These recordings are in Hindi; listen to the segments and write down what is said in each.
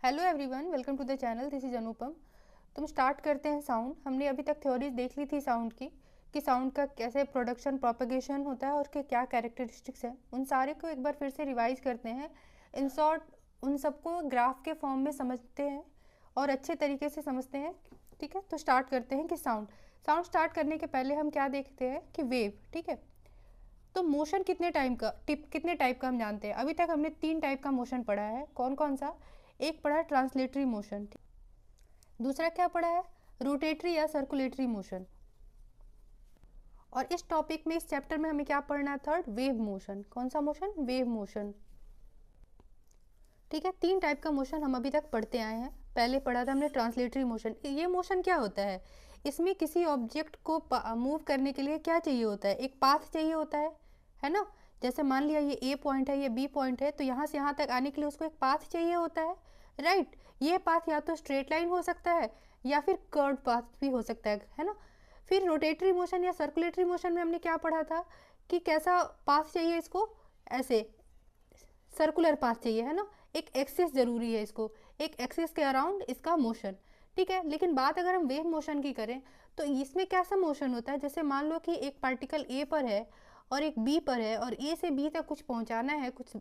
Hello everyone, welcome to the channel. This is Anupam. तुम स्टार्ट करते हैं साउंड। हमने अभी तक थ्योरीज देख ली थी साउंड की, कि साउंड का कैसे प्रोडक्शन प्रोपगेशन होता है और उसके क्या कैरेक्टरिस्टिक्स हैं। उन सारे को एक बार फिर से रिवाइज करते हैं। इन शॉर्ट उन सबको ग्राफ के फॉर्म में समझते हैं और अच्छे तरीके से समझते हैं। ठीक है, तो स्टार्ट करते हैं कि साउंड स्टार्ट करने के पहले हम क्या देखते हैं कि वेव। ठीक है, तो मोशन कितने टाइप का हम जानते हैं। अभी तक हमने 3 टाइप का मोशन पढ़ा है। कौन कौन सा? एक पढ़ा है ट्रांसलेटरी मोशन, दूसरा क्या पढ़ा है? रोटेटरी या सर्कुलेटरी मोशन। और इस टॉपिक में, इस चैप्टर में हमें क्या पढ़ना है? Third, wave motion. कौन सा मोशन? Wave motion. ठीक है, 3 टाइप का मोशन हम अभी तक पढ़ते आए हैं। पहले पढ़ा था हमने ट्रांसलेटरी मोशन। ये मोशन क्या होता है? इसमें किसी ऑब्जेक्ट को मूव करने के लिए क्या चाहिए होता है? एक पाथ चाहिए होता है ना। जैसे मान लिया ये ए पॉइंट है, ये बी पॉइंट है, तो यहाँ से यहाँ तक आने के लिए उसको एक पाथ चाहिए होता है, राइट। ये पाथ या तो स्ट्रेट लाइन हो सकता है या फिर कर्व पाथ भी हो सकता है ना। फिर रोटेटरी मोशन या सर्कुलेटरी मोशन में हमने क्या पढ़ा था कि कैसा पाथ चाहिए इसको? ऐसे सर्कुलर पाथ चाहिए, है ना। एक एक्सिस जरूरी है इसको, एक एक्सिस के अराउंड इसका मोशन। ठीक है, लेकिन बात अगर हम वेव मोशन की करें तो इसमें कैसा मोशन होता है? जैसे मान लो कि एक पार्टिकल ए पर है और एक बी पर है और ए से बी तक कुछ पहुंचाना है, कुछ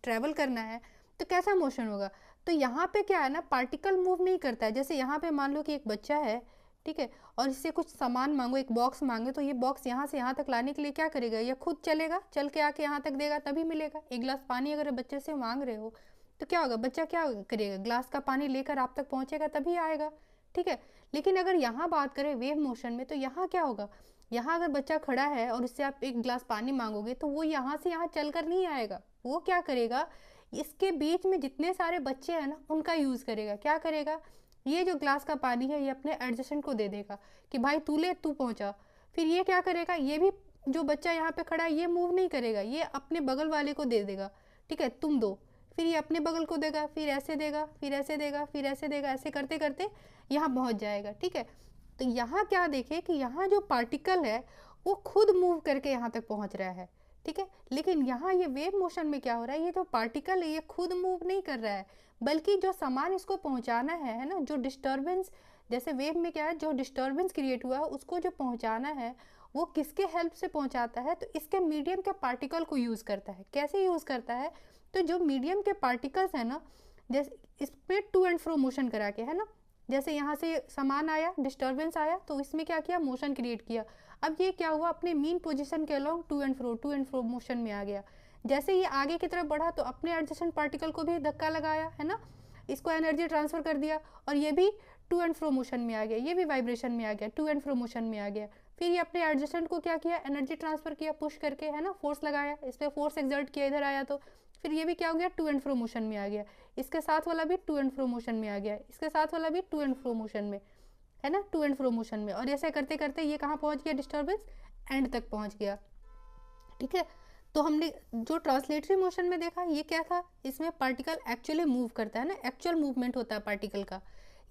ट्रेवल करना है, तो कैसा मोशन होगा? तो यहाँ पे क्या है ना, पार्टिकल मूव नहीं करता है। जैसे यहाँ पे मान लो कि एक बच्चा है, ठीक है, और इससे कुछ सामान मांगो, एक बॉक्स मांगे, तो ये बॉक्स यहाँ से यहाँ तक लाने के लिए क्या करेगा? या खुद चलेगा, चल के आके यहाँ तक देगा तभी मिलेगा। एक गिलास पानी अगर बच्चे से मांग रहे हो तो क्या होगा? बच्चा क्या करेगा? ग्लास का पानी लेकर आप तक पहुँचेगा तभी आएगा। ठीक है, लेकिन अगर यहाँ बात करें वेव मोशन में, तो यहाँ क्या होगा? यहाँ अगर बच्चा खड़ा है और उससे आप एक गिलास पानी मांगोगे तो वो यहाँ से यहाँ चल कर नहीं आएगा। वो क्या करेगा? इसके बीच में जितने सारे बच्चे हैं ना, उनका यूज़ करेगा। क्या करेगा? ये जो ग्लास का पानी है ये अपने एडजेसेंट को दे देगा कि भाई तू ले, तू पहुंचा। फिर ये क्या करेगा? ये भी जो बच्चा यहाँ पे खड़ा है ये मूव नहीं करेगा, ये अपने बगल वाले को दे देगा, ठीक है, तुम दो। फिर ये अपने बगल को देगा, फिर ऐसे देगा, फिर ऐसे देगा, फिर ऐसे देगा, ऐसे करते करते यहाँ पहुँच जाएगा। ठीक है, तो यहाँ क्या देखे कि यहाँ जो पार्टिकल है वो खुद मूव करके यहाँ तक पहुँच रहा है। ठीक है, लेकिन यहाँ ये वेव मोशन में क्या हो रहा है? ये जो पार्टिकल है ये खुद मूव नहीं कर रहा है, बल्कि जो सामान इसको पहुंचाना है ना, जो डिस्टर्बेंस, जैसे वेव में क्या है, जो डिस्टर्बेंस क्रिएट हुआ है उसको जो पहुंचाना है वो किसके हेल्प से पहुंचाता है? तो इसके मीडियम के पार्टिकल को यूज़ करता है। कैसे यूज़ करता है? तो जो मीडियम के पार्टिकल्स है ना, जैसे इसमें टू एंड फ्रो मोशन करा के, है ना। जैसे यहाँ से सामान आया, डिस्टर्बेंस आया, तो इसमें क्या किया? मोशन क्रिएट किया। अब ये क्या हुआ? अपने मीन पोजीशन के along to and fro motion में आ गया। जैसे ये आगे की तरफ बढ़ा तो अपने एडजेसेंट पार्टिकल को भी धक्का लगाया, है ना, इसको एनर्जी ट्रांसफर कर दिया, और ये भी टू एंड फ्रो मोशन में आ गया, ये भी वाइब्रेशन में आ गया, टू एंड फ्रो मोशन में आ गया। फिर ये अपने एडजेसेंट को क्या किया? एनर्जी ट्रांसफर किया, पुश करके, है ना, फोर्स लगाया, इस पर फोर्स एक्सर्ट किया, इधर आया तो फिर ये भी क्या हो गया? टू एंड फ्रो मोशन में आ गया। इसके साथ वाला भी टू एंड फ्रो मोशन में आ गया, इसके साथ वाला भी टू एंड फ्रो मोशन में, है ना, टू एंड फ्रो मोशन में। और ऐसे करते करते ये कहाँ पहुँच गया? डिस्टर्बेंस एंड तक पहुँच गया। ठीक है, तो हमने जो ट्रांसलेटरी मोशन में देखा ये क्या था? इसमें पार्टिकल एक्चुअली मूव करता है ना, एक्चुअल मूवमेंट होता है पार्टिकल का।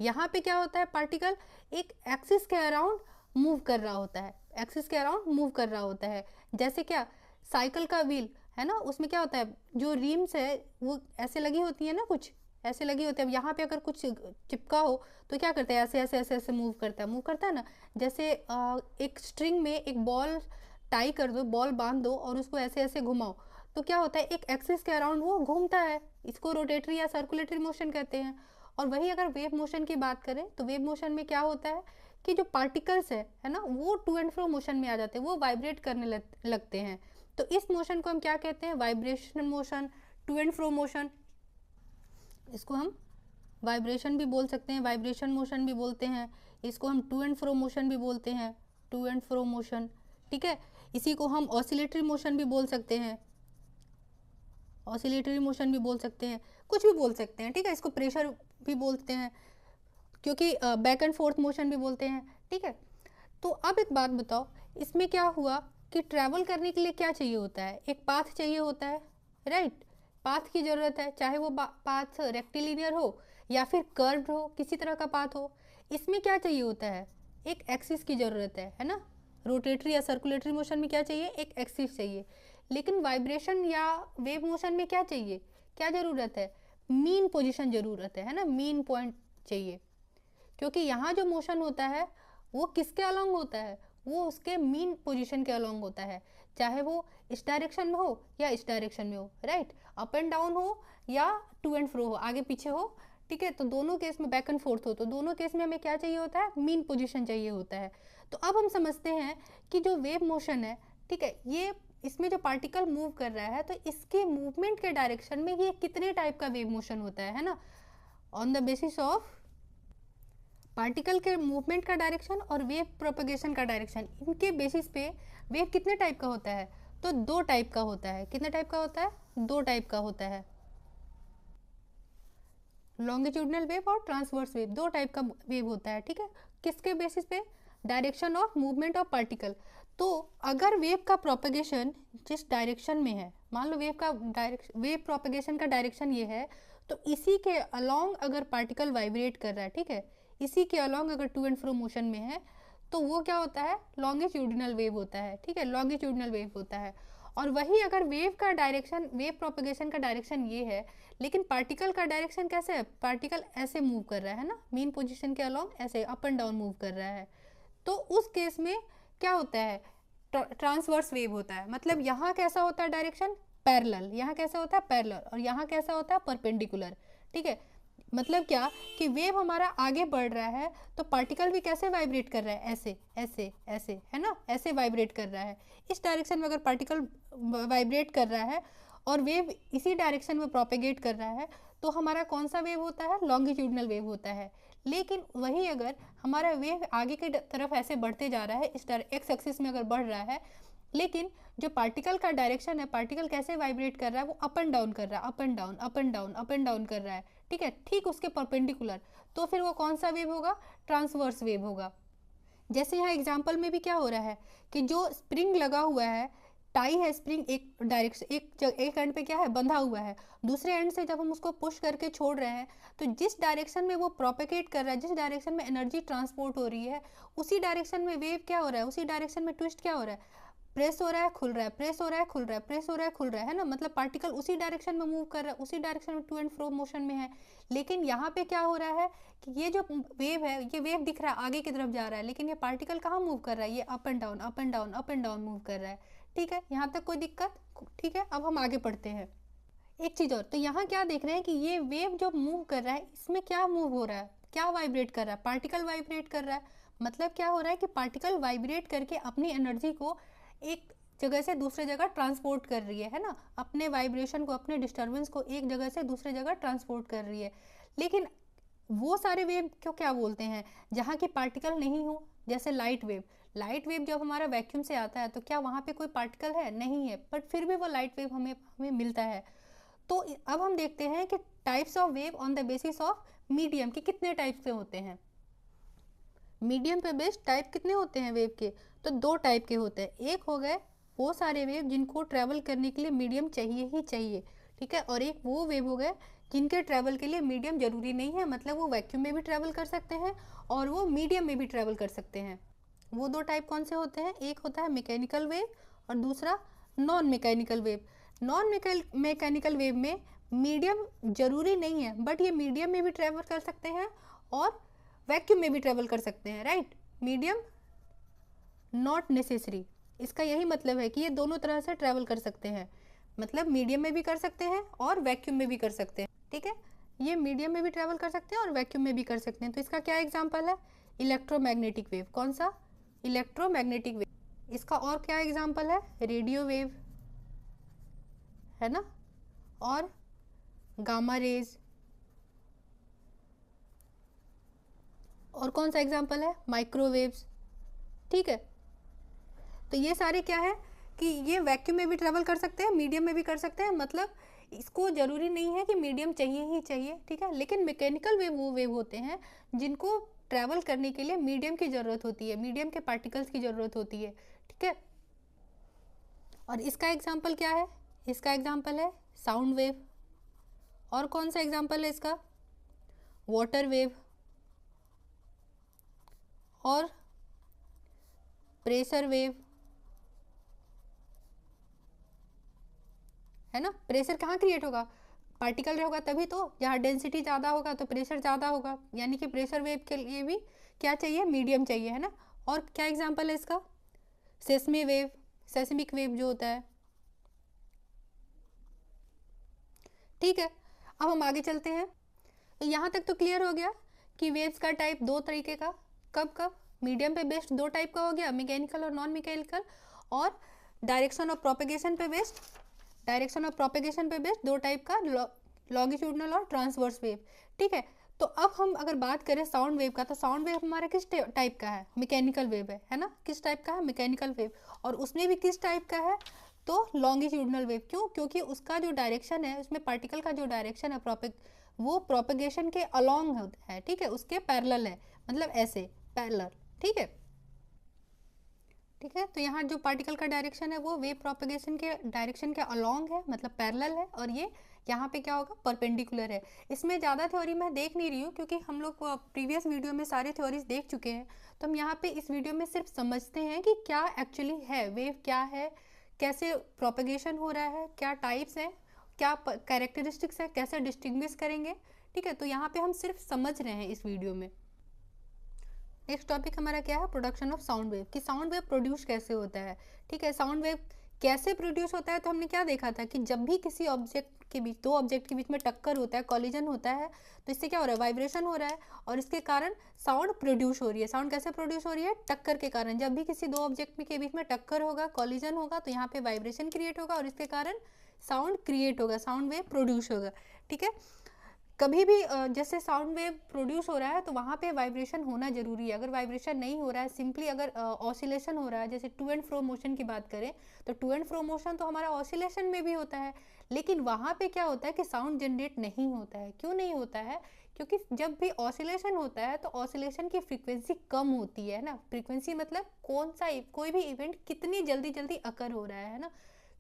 यहाँ पे क्या होता है? पार्टिकल एक एक्सिस के अराउंड मूव कर रहा होता है, एक्सिस के अराउंड मूव कर रहा होता है। जैसे क्या? साइकिल का व्हील है ना, उसमें क्या होता है? जो रिम्स है वो ऐसे लगी होती है ना, कुछ ऐसे लगी होती है। अब यहाँ पे अगर कुछ चिपका हो तो क्या करता है? ऐसे ऐसे ऐसे ऐसे मूव करता है ना। जैसे एक स्ट्रिंग में एक बॉल टाई कर दो, बॉल बांध दो और उसको ऐसे ऐसे घुमाओ, तो क्या होता है? एक एक्सिस के अराउंड वो घूमता है। इसको रोटेटरी या सर्कुलेटरी मोशन कहते हैं। और वही अगर वेव मोशन की बात करें तो वेव मोशन में क्या होता है कि जो पार्टिकल्स है ना, वो टू एंड फ्रो मोशन में आ जाते हैं, वो वाइब्रेट करने लगते हैं। तो इस मोशन को हम क्या कहते हैं? Vibration motion, to and fro motion. इसको हम वाइब्रेशन भी बोल सकते हैं, वाइब्रेशन मोशन भी बोलते हैं। इसको हम टू एंड फ्रो मोशन भी बोलते हैं, टू एंड फ्रो मोशन। ठीक है, इसी को हम ऑसिलेटरी मोशन भी बोल सकते हैं, ऑसिलेटरी मोशन भी बोल सकते हैं, कुछ भी बोल सकते हैं। ठीक है, इसको प्रेशर भी बोलते हैं, क्योंकि बैक एंड फोर्थ मोशन भी बोलते हैं। ठीक है, तो अब एक बात बताओ, इसमें क्या हुआ कि ट्रैवल करने के लिए क्या चाहिए होता है? एक पाथ चाहिए होता है, राइट। पाथ की ज़रूरत है, चाहे वो पाथ रेक्टिलिनियर हो या फिर कर्व्ड हो, किसी तरह का पाथ हो। इसमें क्या चाहिए होता है? एक एक्सिस की ज़रूरत है ना। रोटेटरी या सर्कुलेटरी मोशन में क्या चाहिए? एक एक्सिस चाहिए। लेकिन वाइब्रेशन या वेव मोशन में क्या चाहिए? क्या ज़रूरत है? मीन पोजीशन ज़रूरत है ना, मीन पॉइंट चाहिए, क्योंकि यहाँ जो मोशन होता है वो किसके अलॉन्ग होता है, वो उसके मीन पोजीशन के अलॉन्ग होता है, चाहे वो इस डायरेक्शन में हो या इस डायरेक्शन में हो, राइट, अप एंड डाउन हो या टू एंड फ्रो हो, आगे पीछे हो, ठीक है। तो दोनों केस में बैक एंड फोर्थ हो, तो दोनों केस में हमें क्या चाहिए होता है, मीन पोजीशन चाहिए होता है। तो अब हम समझते हैं कि जो वेव मोशन है, ठीक है, ये इसमें जो पार्टिकल मूव कर रहा है तो इसके मूवमेंट के डायरेक्शन में ये कितने टाइप का वेव मोशन होता है ना, on the basis of particle के मूवमेंट का डायरेक्शन और वेव प्रोपगेशन का डायरेक्शन, इनके बेसिस पे वेव कितने टाइप का होता है, तो दो टाइप का होता है। कितने टाइप का होता है, दो टाइप का होता है, लॉन्गिट्यूडनल वेव और ट्रांसवर्स वेव, दो टाइप का वेव होता है, ठीक है। किसके बेसिस पे, direction of movement of particle. तो अगर वेव का प्रोपगेशन जिस डायरेक्शन में है, मान लो वेव प्रोपगेशन का डायरेक्शन ये है, तो इसी के अलोंग अगर पार्टिकल वाइब्रेट कर रहा है, ठीक है, इसी के अलोंग अगर टू एंड फ्रो मोशन में है, तो वो क्या होता है, लॉन्गिट्यूडनल वेव होता है, ठीक है, लॉन्गिट्यूडनल वेव होता है। और वही अगर वेव का डायरेक्शन, वेव प्रोपगेशन का डायरेक्शन ये है, लेकिन पार्टिकल का डायरेक्शन कैसे है, पार्टिकल ऐसे मूव कर रहा है ना, मेन पोजीशन के अलोंग ऐसे अप एंड डाउन मूव कर रहा है, तो उस केस में क्या होता है, ट्रांसवर्स वेव होता है। मतलब यहाँ कैसा होता है डायरेक्शन, पैरेलल, यहाँ कैसा होता है पैरेलल, और यहाँ कैसा होता है परपेंडिकुलर, ठीक है। मतलब क्या कि वेव हमारा आगे बढ़ रहा है तो पार्टिकल भी कैसे वाइब्रेट कर रहा है, ऐसे ऐसे ऐसे, है ना, ऐसे वाइब्रेट कर रहा है। इस डायरेक्शन में अगर पार्टिकल वाइब्रेट कर रहा है और वेव इसी डायरेक्शन में प्रोपेगेट कर रहा है, तो हमारा कौन सा वेव होता है, लॉन्गिट्यूडनल वेव होता है। लेकिन वही अगर हमारा वेव आगे की तरफ ऐसे बढ़ते जा रहा है, इस एक्स एक्सिस में अगर बढ़ रहा है, लेकिन जो पार्टिकल का डायरेक्शन है, पार्टिकल कैसे वाइब्रेट कर रहा है, वो अप एंड डाउन कर रहा है, up and down up and down up and down कर रहा है, ठीक है, ठीक उसके परपेंडिकुलर, तो फिर वो कौन सा वेव होगा, ट्रांसवर्स वेव होगा। जैसे यहाँ एग्जाम्पल में भी क्या हो रहा है कि जो स्प्रिंग लगा हुआ है, टाई है स्प्रिंग, एक डायरेक्शन, एक एंड पे क्या है, बंधा हुआ है, दूसरे एंड से जब हम उसको पुश करके छोड़ रहे हैं, तो जिस डायरेक्शन में वो प्रोपेगेट कर रहा है, जिस डायरेक्शन में एनर्जी ट्रांसपोर्ट हो रही है, उसी डायरेक्शन में वेव क्या हो रहा है, उसी डायरेक्शन में ट्विस्ट क्या हो रहा है, प्रेस हो रहा है, खुल रहा है, प्रेस हो रहा है, खुल रहा है, प्रेस हो रहा है, खुल रहा है ना। मतलब पार्टिकल उसी डायरेक्शन में मूव कर रहा है, उसी डायरेक्शन में टू एंड फ्रो मोशन में है। लेकिन यहाँ पे क्या हो रहा है कि ये जो वेव है, ये वेव दिख रहा है आगे की तरफ जा रहा है, लेकिन ये पार्टिकल कहाँ मूव कर रहा है, ये up and down up and down up and down move कर रहा है, ठीक है। यहाँ तक कोई दिक्कत, ठीक है। अब हम आगे पढ़ते हैं। एक चीज़ और, तो यहाँ क्या देख रहे हैं कि ये वेव जो मूव कर रहा है, इसमें क्या मूव हो रहा है, क्या वाइब्रेट कर रहा है, पार्टिकल वाइब्रेट कर रहा है। मतलब क्या हो रहा है कि पार्टिकल वाइब्रेट करके अपनी एनर्जी को एक जगह से दूसरे जगह ट्रांसपोर्ट कर रही है ना, अपने वाइब्रेशन को, अपने डिस्टर्बेंस को एक जगह से दूसरे जगह ट्रांसपोर्ट कर रही है। लेकिन वो सारे वेव को क्या बोलते हैं, जहाँ की पार्टिकल नहीं हो, जैसे लाइट वेव। लाइट वेव जब हमारा वैक्यूम से आता है तो क्या वहाँ पे कोई पार्टिकल है, नहीं है, बट फिर भी वो लाइट वेव हमें हमें मिलता है। तो अब हम देखते हैं कि types of wave on the basis of medium के कितने टाइप के होते हैं। मीडियम पे बेस्ड टाइप कितने होते हैं वेव के, तो दो टाइप के होते हैं। एक हो गए वो सारे वेव जिनको ट्रैवल करने के लिए मीडियम चाहिए ही चाहिए, ठीक है, और एक वो वेव हो गए जिनके ट्रैवल के लिए मीडियम जरूरी नहीं है, मतलब वो वैक्यूम में भी ट्रैवल कर सकते हैं और वो मीडियम में भी ट्रैवल कर सकते हैं। वो दो टाइप कौन से होते हैं, एक होता है मैकेनिकल वेव और दूसरा non mechanical wave. Non mechanical wave में मीडियम जरूरी नहीं है, बट ये मीडियम में भी ट्रैवल कर सकते हैं और वैक्यूम में भी ट्रैवल कर सकते हैं, राइट। मीडियम नॉट नेसेसरी, इसका यही मतलब है कि ये दोनों तरह से ट्रैवल कर सकते हैं, मतलब मीडियम में भी कर सकते हैं और वैक्यूम में भी कर सकते हैं, ठीक है। ये मीडियम में भी ट्रैवल कर सकते हैं और वैक्यूम में भी कर सकते हैं। तो इसका क्या एग्जांपल है, इलेक्ट्रोमैग्नेटिक वेव। कौन सा, इलेक्ट्रोमैग्नेटिक वेव। इसका और क्या एग्जांपल है, रेडियो वेव, है ना, और गामा रेज। और कौन सा एग्जांपल है, माइक्रोवेव्स, ठीक है। तो ये सारे क्या है कि ये वैक्यूम में भी ट्रैवल कर सकते हैं, मीडियम में भी कर सकते हैं, मतलब इसको ज़रूरी नहीं है कि मीडियम चाहिए ही चाहिए, ठीक है। लेकिन मैकेनिकल वेव वो वेव होते हैं जिनको ट्रैवल करने के लिए मीडियम की ज़रूरत होती है, मीडियम के पार्टिकल्स की ज़रूरत होती है, ठीक है। और इसका एग्जाम्पल क्या है, इसका एग्जाम्पल है साउंड वेव। और कौन सा एग्जाम्पल है इसका, वाटर वेव और प्रेशर वेव, है ना। प्रेशर कहाँ क्रिएट होगा, पार्टिकल होगा तभी तो, जहाँ डेंसिटी ज़्यादा होगा तो प्रेशर ज़्यादा होगा, यानी कि प्रेशर वेव के लिए भी क्या चाहिए, मीडियम चाहिए, है ना। और क्या एग्जांपल है इसका, सेस्मी वेव, सेस्मिक वेव जो होता है। ठीक है, अब हम आगे चलते हैं। तो यहाँ तक तो क्लियर हो गया कि वेव्स का टाइप दो तरीके का, कब कब, मीडियम पे बेस्ड दो टाइप का हो गया, मैकेनिकल और नॉन मैकेनिकल, और डायरेक्शन ऑफ प्रोपेगेशन पे बेस्ड, डायरेक्शन ऑफ प्रोपेगेशन पे बेस्ड दो टाइप का, लॉन्गिट्यूडनल और ट्रांसवर्स वेव। ठीक है, तो अब हम अगर बात करें साउंड वेव का, तो साउंड वेव हमारा किस टाइप का है, मैकेनिकल वेव है ना, किस टाइप का है, मैकेनिकल वेव। और उसमें भी किस टाइप का है, तो लॉन्गिट्यूडनल वेव। क्यों, क्योंकि उसका जो डायरेक्शन है, उसमें पार्टिकल का जो डायरेक्शन है वो प्रोपेगेशन के अलोंग होता है। ठीक है, उसके पैरेलल है, मतलब ऐसे पैरेलल। ठीक है, ठीक है, तो यहाँ जो पार्टिकल का डायरेक्शन है वो वेव प्रोपेगेशन के डायरेक्शन के अलोंग है, मतलब पैरेलल है, और ये यहाँ पे क्या होगा, परपेंडिकुलर है। इसमें ज़्यादा थ्योरी मैं देख नहीं रही हूँ, क्योंकि हम लोग प्रीवियस वीडियो में सारे थ्योरीज देख चुके हैं। तो हम यहाँ पे इस वीडियो में सिर्फ समझते हैं कि क्या एक्चुअली है वेव, क्या है, कैसे प्रोपेगेशन हो रहा है, क्या टाइप्स हैं, क्या कैरेक्टरिस्टिक्स है, कैसे डिस्टिंग्विश करेंगे। ठीक है, तो यहाँ पे हम सिर्फ समझ रहे हैं इस वीडियो में। नेक्स्ट टॉपिक हमारा क्या है, प्रोडक्शन ऑफ साउंड वेव, कि साउंड वेव प्रोड्यूस कैसे होता है। ठीक है, साउंड वेव कैसे प्रोड्यूस होता है, तो हमने क्या देखा था कि जब भी किसी ऑब्जेक्ट के बीच, दो ऑब्जेक्ट के बीच में टक्कर होता है, कॉलिजन होता है, तो इससे क्या हो रहा है, वाइब्रेशन हो रहा है, और इसके कारण साउंड प्रोड्यूस हो रही है। साउंड कैसे प्रोड्यूस हो रही है, टक्कर के कारण। जब भी किसी दो ऑब्जेक्ट के बीच में टक्कर होगा, कॉलिजन होगा, तो यहाँ पे वाइब्रेशन क्रिएट होगा, और इसके कारण साउंड क्रिएट होगा, साउंड वेव प्रोड्यूस होगा। ठीक है, कभी भी जैसे साउंड वेव प्रोड्यूस हो रहा है तो वहाँ पे वाइब्रेशन होना जरूरी है। अगर वाइब्रेशन नहीं हो रहा है, सिंपली अगर ऑसिलेशन हो रहा है, जैसे टू एंड फ्रो मोशन की बात करें, तो टू एंड फ्रो मोशन तो हमारा ऑसिलेशन में भी होता है, लेकिन वहाँ पे क्या होता है कि साउंड जनरेट नहीं होता है। क्यों नहीं होता है, क्योंकि जब भी ऑसिलेशन होता है तो ऑसिलेशन की फ्रीक्वेंसी कम होती है ना। फ्रीक्वेंसी मतलब कोई भी इवेंट कितनी जल्दी जल्दी अकर हो रहा है ना,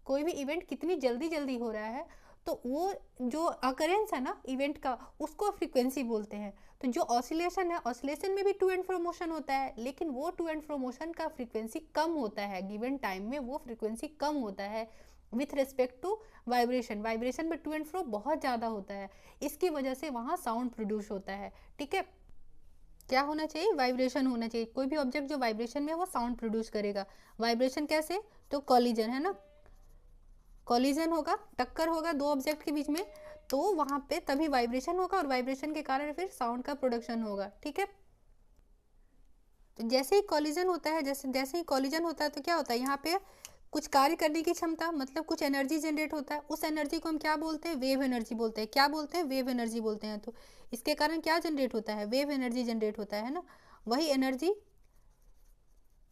कोई भी इवेंट कितनी जल्दी जल्दी हो रहा है, तो वो जो अकरेंस है ना इवेंट का, उसको फ्रीक्वेंसी बोलते हैं। तो जो ऑसिलेशन है, ऑसिलेशन में भी टू एंड फ्रो मोशन होता है, लेकिन वो टू एंड फ्रो मोशन का फ्रीक्वेंसी कम होता है, गिवन टाइम में वो फ्रीक्वेंसी कम होता है with respect to vibration. Vibration में टू एंड फ्रो बहुत ज़्यादा होता है, इसकी वजह से वहाँ साउंड प्रोड्यूस होता है। ठीक है, क्या होना चाहिए, वाइब्रेशन होना चाहिए। कोई भी ऑब्जेक्ट जो वाइब्रेशन में, वो साउंड प्रोड्यूस करेगा। वाइब्रेशन कैसे, तो कॉलिजन है ना, कॉलिजन होगा, टक्कर होगा दो ऑब्जेक्ट के बीच में, तो वहां पे तभी वाइब्रेशन होगा, और वाइब्रेशन के कारण फिर साउंड का प्रोडक्शन होगा। ठीक है, तो जैसे ही कॉलिजन होता है, जैसे ही कॉलिजन होता है तो क्या होता है, यहाँ पे कुछ कार्य करने की क्षमता, मतलब कुछ एनर्जी जनरेट होता है। उस एनर्जी को हम क्या बोलते हैं, वेव एनर्जी बोलते हैं। क्या बोलते हैं, वेव एनर्जी बोलते हैं। तो इसके कारण क्या जनरेट होता है, वेव एनर्जी जनरेट होता है ना। वही एनर्जी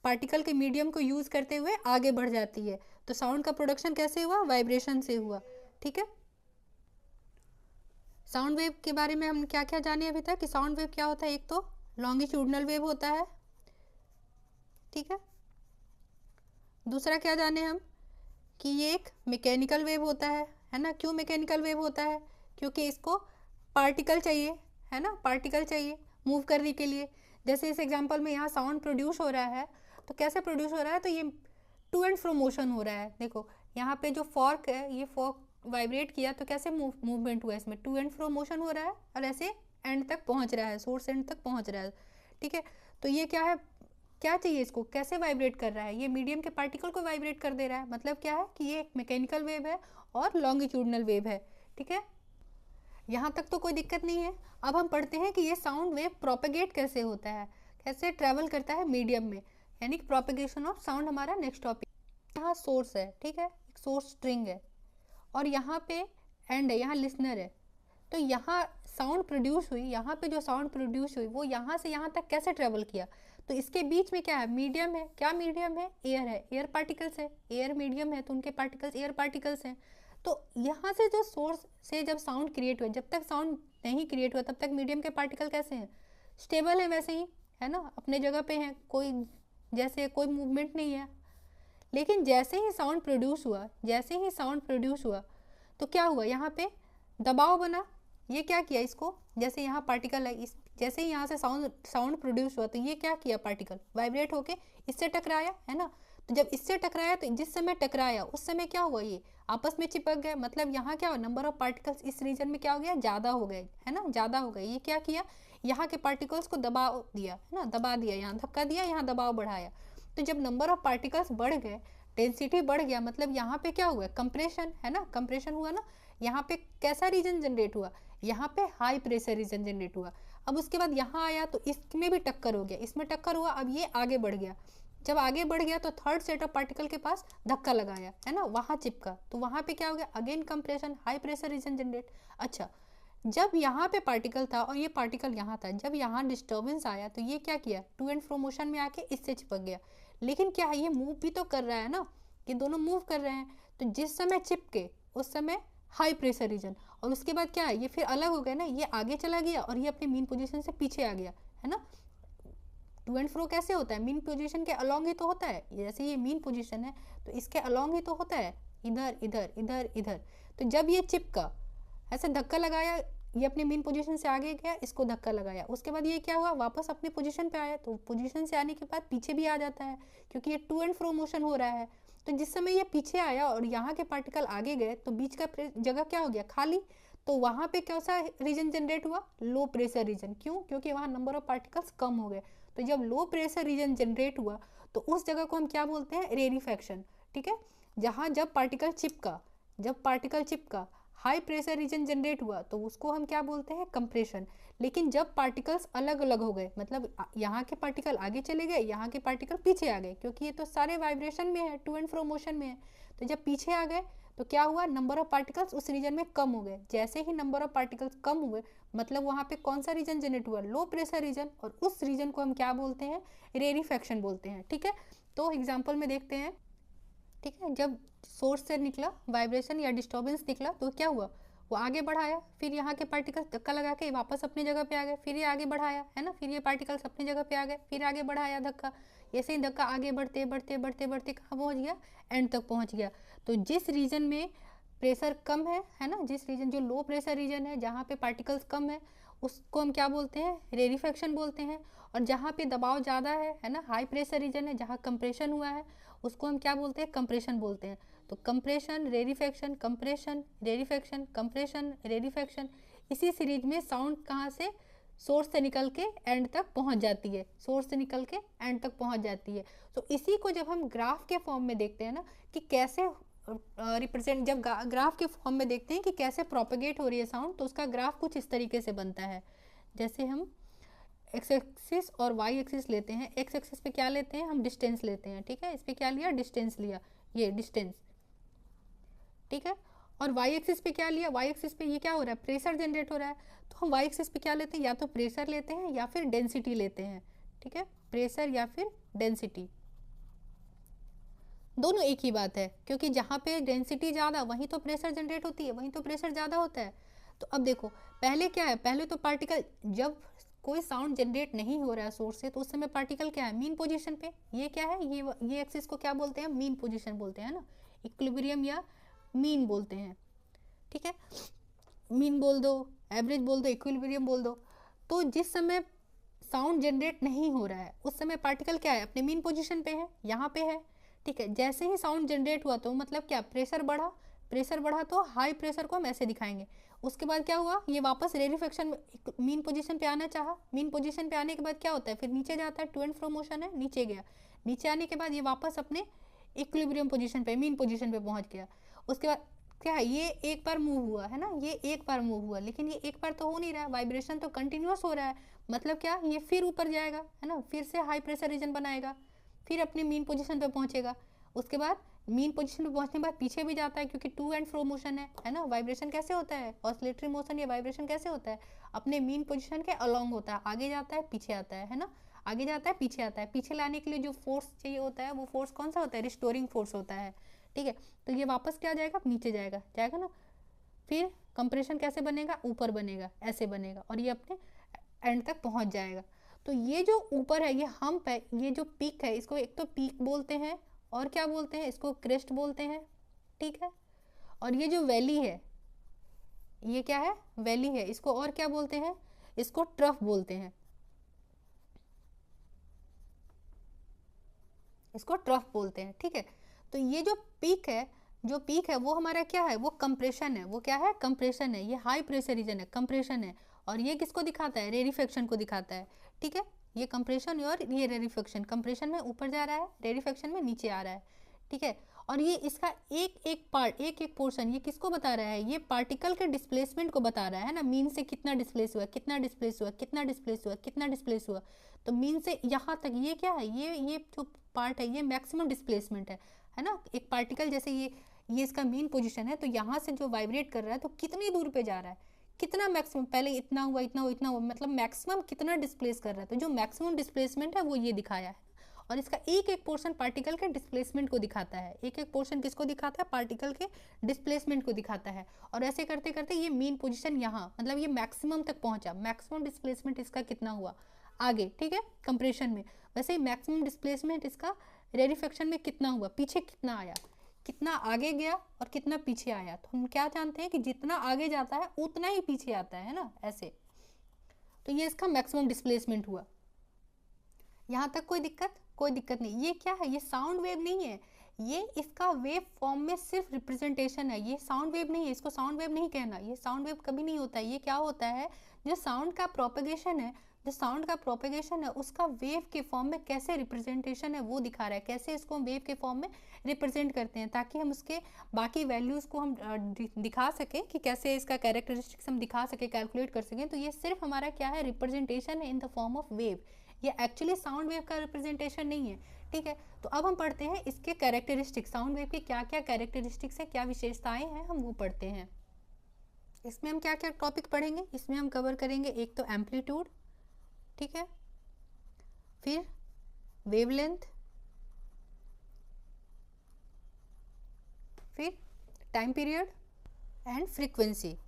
पार्टिकल के मीडियम को यूज करते हुए आगे बढ़ जाती है। तो साउंड का प्रोडक्शन कैसे हुआ, वाइब्रेशन से हुआ। ठीक है, साउंड वेव के बारे में हम क्या क्या जाने अभी तक, कि साउंड वेव क्या होता है, एक तो लॉन्गिट्यूडनल वेव होता है। ठीक है, दूसरा क्या जाने हम, कि ये एक मैकेनिकल वेव होता है ना। क्यों मैकेनिकल वेव होता है, क्योंकि इसको पार्टिकल चाहिए, है ना, पार्टिकल चाहिए मूव करने के लिए। जैसे इस एग्जांपल में यहाँ साउंड प्रोड्यूस हो रहा है, तो कैसे प्रोड्यूस हो रहा है, तो ये टू एंड फ्रो मोशन हो रहा है। देखो यहाँ पे जो फॉर्क है, ये फॉर्क वाइब्रेट किया तो कैसे मूवमेंट हुआ, इसमें टू एंड फ्रो मोशन हो रहा है, और ऐसे एंड तक पहुँच रहा है, सोर्स एंड तक पहुँच रहा है। ठीक है, तो ये क्या है, क्या चाहिए इसको, कैसे वाइब्रेट कर रहा है, ये मीडियम के पार्टिकल को वाइब्रेट कर दे रहा है। मतलब क्या है कि ये एक मैकेनिकल वेव है और लॉन्गिट्यूडनल वेव है। ठीक है, यहाँ तक तो कोई दिक्कत नहीं है। अब हम पढ़ते हैं कि ये साउंड वेव प्रोपेगेट कैसे होता है, कैसे ट्रेवल करता है मीडियम में, यानी कि प्रोपेगेशन ऑफ साउंड हमारा नेक्स्ट टॉपिक। यहाँ सोर्स है, ठीक है, एक सोर्स स्ट्रिंग है, और यहाँ पे एंड है, यहाँ लिसनर है। तो यहाँ साउंड प्रोड्यूस हुई, यहाँ पे जो साउंड प्रोड्यूस हुई वो यहाँ से यहाँ तक कैसे ट्रेवल किया, तो इसके बीच में क्या है, मीडियम है। क्या मीडियम है, एयर है, एयर पार्टिकल्स है, एयर मीडियम है तो उनके पार्टिकल्स एयर पार्टिकल्स हैं। तो यहाँ से जो सोर्स से जब साउंड क्रिएट हुआ, जब तक साउंड नहीं क्रिएट हुआ तब तक मीडियम के पार्टिकल कैसे हैं, स्टेबल है, वैसे ही है ना, अपने जगह पे हैं, कोई जैसे कोई मूवमेंट नहीं है। लेकिन जैसे ही साउंड प्रोड्यूस हुआ, जैसे ही साउंड प्रोड्यूस हुआ तो क्या हुआ, यहाँ पे दबाव बना। ये क्या किया, इसको जैसे यहाँ पार्टिकल है, इस जैसे ही यहाँ से साउंड प्रोड्यूस हुआ तो ये क्या किया, पार्टिकल वाइब्रेट होके इससे टकराया, है ना। तो जब इससे टकराया तो जिस समय टकराया उस समय क्या हुआ, ये आपस में चिपक गए, मतलब यहाँ क्या हुआ, नंबर ऑफ पार्टिकल्स इस रीजन में क्या हो गया, ज़्यादा हो गए, है ना, ज़्यादा हो गए। ये क्या किया, यहाँ के पार्टिकल्स को दबा दिया, है ना, दबा दिया, यहाँ धक्का दिया, यहाँ दबाव बढ़ाया। तो जब नंबर ऑफ पार्टिकल्स बढ़ गए, डेंसिटी बढ़ गया, मतलब यहाँ पे क्या हुआ, कंप्रेशन, है ना, कंप्रेशन हुआ ना। यहाँ पे कैसा रीजन जनरेट हुआ, यहाँ पे हाई प्रेशर रीजन जनरेट हुआ। अब उसके बाद यहाँ आया तो इसमें भी टक्कर हो गया, इसमें टक्कर हुआ, अब ये आगे बढ़ गया। जब आगे बढ़ गया तो थर्ड सेट ऑफ पार्टिकल के पास धक्का लगाया, है ना, वहां चिपका, तो वहां पे क्या हो गया, again compression, high pressure region generate. अच्छा, जब यहाँ पे पार्टिकल था और ये पार्टिकल यहाँ था, जब यहाँ डिस्टर्बेंस आया तो ये क्या किया, टू एंड फ्रो मोशन में आके इससे चिपक गया। लेकिन क्या है, ये मूव भी तो कर रहा है ना, ये दोनों मूव कर रहे हैं। तो जिस समय चिपके उस समय हाई प्रेशर रीजन, और उसके बाद क्या है, ये फिर अलग हो गया ना, ये आगे चला गया और ये अपनी मीन पोजीशन से पीछे आ गया, है ना। टू एंड फ्रो कैसे होता है, मीन पोजीशन के अलोंग ही तो होता है, जैसे ये मीन पोजीशन है तो इसके अलोंग ही तो होता है, इधर इधर इधर इधर। तो जब ये चिपका, ऐसे धक्का लगाया, ये अपनी मीन पोजीशन से आगे गया, इसको धक्का लगाया, उसके बाद ये क्या हुआ, वापस अपनी पोजीशन पे आया। तो पोजीशन से आने के बाद पीछे भी आ जाता है, क्योंकि ये टू एंड फ्रो मोशन हो रहा है। तो जिस समय ये पीछे आया और यहाँ के पार्टिकल आगे गए तो बीच का जगह क्या हो गया, खाली। तो वहाँ पे कैसा रीजन जनरेट हुआ, लो प्रेशर रीजन। क्यों, क्योंकि वहाँ नंबर ऑफ पार्टिकल्स कम हो गए। तो जब लो प्रेशर रीजन जनरेट हुआ तो उस जगह को हम क्या बोलते हैं, रेरिफेक्शन, ठीक है। जहाँ जब पार्टिकल चिपका हाई प्रेशर रीजन जनरेट हुआ तो उसको हम क्या बोलते हैं, कंप्रेशन। लेकिन जब पार्टिकल्स अलग अलग हो गए, मतलब यहाँ के पार्टिकल आगे चले गए, यहाँ के पार्टिकल पीछे आ गए, क्योंकि ये तो सारे वाइब्रेशन में है, टू एंड फ्रो मोशन में है। तो जब पीछे आ गए तो क्या हुआ, नंबर ऑफ पार्टिकल्स उस रीजन में कम हो गए। जैसे ही नंबर ऑफ पार्टिकल्स कम हुए, मतलब वहाँ पे कौन सा रीजन जनरेट हुआ, लो प्रेशर रीजन, और उस रीजन को हम क्या बोलते हैं, रेरिफेक्शन बोलते हैं, ठीक है। तो एग्जाम्पल में देखते हैं, ठीक है। जब सोर्स से निकला वाइब्रेशन या डिस्टर्बेंस निकला तो क्या हुआ, वो आगे बढ़ाया, फिर यहाँ के पार्टिकल्स धक्का लगा के वापस अपनी जगह पे आ गए, फिर ये आगे बढ़ाया, है ना, फिर ये पार्टिकल्स अपनी जगह पे आ गए, फिर आगे बढ़ाया धक्का, ऐसे ही धक्का आगे बढ़ते बढ़ते बढ़ते बढ़ते कहाँ पहुँच गया, एंड तक पहुँच गया। तो जिस रीजन में प्रेशर कम है ना, जिस रीजन, जो लो प्रेशर रीजन है, जहाँ पे पार्टिकल्स कम है, उसको हम क्या बोलते हैं, रेरिफेक्शन बोलते हैं। और जहाँ पे दबाव ज़्यादा है ना, हाई प्रेशर रीजन है, जहाँ कंप्रेशन हुआ है, उसको हम क्या बोलते हैं, कंप्रेशन बोलते हैं। तो compression, rarefaction, compression, rarefaction, compression, rarefaction, इसी सीरीज में साउंड कहाँ से, सोर्स से निकल के एंड तक पहुंच जाती है, सोर्स से निकल के एंड तक पहुंच जाती है। तो इसी को जब हम ग्राफ के फॉर्म में देखते हैं ना, कि कैसे रिप्रेजेंट, जब ग्राफ के फॉर्म में देखते हैं कि कैसे प्रोपेगेट हो रही है साउंड, तो उसका ग्राफ कुछ इस तरीके से बनता है। जैसे हम एक्स एक्सिस और वाई एक्सिस लेते हैं, एक्स एक्सिस पे क्या लेते हैं, हम डिस्टेंस लेते हैं, ठीक है, इस पे क्या लिया, डिस्टेंस लिया, ये डिस्टेंस, ठीक है। और वाई एक्सिस पे क्या लिया, वाई एक्सिस पे ये क्या हो रहा है, प्रेशर जनरेट हो रहा है। तो हम वाई एक्सिस पे क्या लेते हैं, या तो प्रेशर लेते हैं या फिर डेंसिटी लेते हैं, ठीक है, प्रेशर या फिर डेंसिटी, दोनों एक ही बात है, क्योंकि जहाँ पे डेंसिटी ज़्यादा वहीं तो प्रेशर जनरेट होती है, वहीं तो प्रेशर ज़्यादा होता है। तो अब देखो, पहले क्या है, पहले तो पार्टिकल, जब कोई साउंड जनरेट नहीं हो रहा है सोर्स से, तो उस समय पार्टिकल क्या है, मीन पोजीशन पे। ये क्या है, ये एक्सिस को क्या बोलते हैं, मीन पोजीशन बोलते हैं ना, इक्विलिब्रियम या मीन बोलते हैं, ठीक है। मीन बोल दो, एवरेज बोल दो, इक्विलिब्रियम बोल दो। तो जिस समय साउंड जनरेट नहीं हो रहा है उस समय पार्टिकल क्या है, अपने मीन पोजीशन पे है, यहाँ पे है, ठीक है। जैसे ही साउंड जनरेट हुआ तो मतलब क्या, प्रेशर बढ़ा तो हाई प्रेशर को हम ऐसे दिखाएंगे। उसके बाद क्या हुआ, ये वापस रेरिफेक्शन, मीन पोजीशन पे आना चाहा, मीन पोजीशन पे आने के बाद क्या होता है, फिर नीचे जाता है, टू एंड फ्रो मोशन है, नीचे गया, नीचे आने के बाद ये वापस अपने इक्विलिब्रियम पोजीशन पे, मीन पोजीशन पे पहुंच गया। उसके बाद क्या है, ये एक बार मूव हुआ है ना, ये एक बार मूव हुआ, लेकिन ये एक बार तो हो नहीं रहा है, वाइब्रेशन तो कंटिन्यूस हो रहा है। मतलब क्या, ये फिर ऊपर जाएगा, है ना, फिर से हाई प्रेशर रीजन बनाएगा, फिर अपनी मीन पोजीशन पे पहुंचेगा। उसके बाद मीन पोजीशन पे पहुंचने के बाद पीछे भी जाता है, क्योंकि टू एंड फ्रो मोशन है ना। वाइब्रेशन कैसे होता है, ऑसिलेटरी मोशन या वाइब्रेशन कैसे होता है, अपने मीन पोजीशन के अलोंग होता है, आगे जाता है पीछे आता है ना, आगे जाता है पीछे आता है। पीछे लाने के लिए जो फोर्स चाहिए होता है, वो फोर्स कौन सा होता है, रिस्टोरिंग फोर्स होता है, ठीक है। तो ये वापस क्या जाएगा, नीचे जाएगा ना। फिर कंप्रेशन कैसे बनेगा, ऊपर बनेगा, ऐसे बनेगा, और ये अपने एंड तक पहुंच जाएगा। तो ये जो ऊपर है, ये हम्प है, ये जो पीक है, इसको एक तो पीक बोलते हैं, और क्या बोलते हैं, इसको क्रेस्ट बोलते हैं, ठीक है। और ये जो वैली है, ये क्या है, वैली है, इसको और क्या बोलते हैं, इसको ट्रफ बोलते हैं, इसको ट्रफ बोलते हैं, ठीक है। तो ये जो पीक है वो हमारा क्या है, वो कंप्रेशन है, वो क्या है, कंप्रेशन है, ये हाई प्रेशर रीजन है, कंप्रेशन है। और ये किसको दिखाता है, रेरिफेक्शन को दिखाता है, ठीक है। ये कंप्रेशन और ये रेरिफेक्शन, कंप्रेशन में ऊपर जा रहा है, रेरिफेक्शन में नीचे आ रहा है, ठीक है। और ये इसका एक एक पार्ट, एक एक पोर्शन, ये किसको बता रहा है, ये पार्टिकल के डिस्प्लेसमेंट को बता रहा है ना, मीन से कितना डिस्प्लेस हुआ, कितना डिस्प्लेस हुआ, कितना डिस्प्लेस हुआ, कितना डिस्प्लेस हुआ। तो मीन से यहाँ तक ये क्या है, ये जो पार्ट है ये मैक्सिमम डिस्प्लेसमेंट है ना। एक पार्टिकल जैसे ये इसका मीन पोजीशन है, तो यहाँ से जो वाइब्रेट कर रहा है तो कितनी दूर पे जा रहा है, कितना मैक्सिमम, पहले इतना हुआ, इतना हुआ, इतना हुआ, मतलब मैक्सिमम कितना डिस्प्लेस कर रहा है। तो जो मैक्सिमम डिस्प्लेसमेंट है वो ये दिखाया है। और इसका एक एक पोर्शन पार्टिकल के डिस्प्लेसमेंट को दिखाता है, एक एक पोर्शन किसको दिखाता है, पार्टिकल के डिस्प्लेसमेंट को दिखाता है। और ऐसे करते करते ये मीन पोजीशन यहाँ, मतलब ये मैक्सिमम तक पहुंचा, मैक्सिमम डिस्प्लेसमेंट इसका कितना हुआ आगे, ठीक है, कंप्रेशन में। वैसे ही मैक्सिमम डिस्प्लेसमेंट इसका रेरिफेक्शन में कितना हुआ, पीछे कितना आया, कितना आगे गया और कितना पीछे आया। तो हम क्या जानते हैं कि जितना आगे जाता है उतना ही पीछे आता है ना, ऐसे। तो ये इसका मैक्सिमम डिस्प्लेसमेंट हुआ। यहाँ तक कोई दिक्कत नहीं। ये क्या है, ये साउंड वेव नहीं है, ये इसका वेव फॉर्म में सिर्फ रिप्रेजेंटेशन है, ये साउंड वेव नहीं है, इसको साउंड वेव नहीं कहना, ये साउंड वेव कभी नहीं होता है। ये क्या होता है, जो साउंड का प्रोपेगेशन है, उसका वेव के फॉर्म में कैसे रिप्रेजेंटेशन है वो दिखा रहा है, कैसे इसको हम वेव के फॉर्म में रिप्रेजेंट करते हैं, ताकि हम उसके बाकी वैल्यूज़ को हम दिखा सकें कि कैसे इसका कैरेक्टरिस्टिक्स हम दिखा सकें, कैलकुलेट कर सकें। तो ये सिर्फ हमारा क्या है, रिप्रेजेंटेशन है in the form of wave, ये एक्चुअली साउंड वेव का रिप्रेजेंटेशन नहीं है, ठीक है। तो अब हम पढ़ते हैं इसके कैरेक्टरिस्टिक्स, साउंड वेव के क्या क्या कैरेक्टरिस्टिक्स है, क्या विशेषताएं हैं, हम वो पढ़ते हैं। इसमें हम क्या क्या टॉपिक पढ़ेंगे, इसमें हम कवर करेंगे एक तो एम्पलीट्यूड, ठीक है, फिर वेवलेंथ, फिर टाइम पीरियड एंड फ्रीक्वेंसी।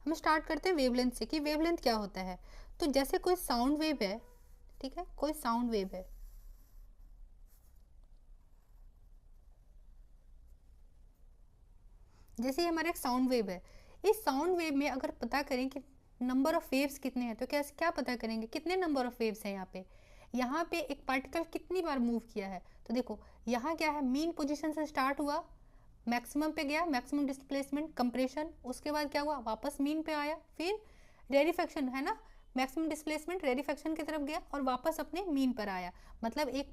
हम स्टार्ट करते हैं वेवलेंथ से कि वेवलेंथ क्या होता है। तो जैसे कोई साउंड वेव है, ठीक है, कोई साउंड वेव है, जैसे हमारा एक साउंड वेव है, इस साउंड वेव में अगर पता करें कि नंबर ऑफ वेव्स कितने हैं, तो क्या पता करेंगे, कितने नंबर ऑफ वेव्स हैं यहाँ पे एक पार्टिकल कितनी बार मूव किया है। तो देखो यहाँ क्या है, मीन पोजीशन से स्टार्ट हुआ, मैक्सिमम पे गया, मैक्सिमम डिस्प्लेसमेंट, कंप्रेशन, उसके बाद क्या हुआ, वापस मीन पे आया, फिर रेरिफेक्शन, है ना, मैक्सिमम डिस्प्लेसमेंट रेरिफेक्शन की तरफ गया और वापस अपने मीन पर आया। मतलब एक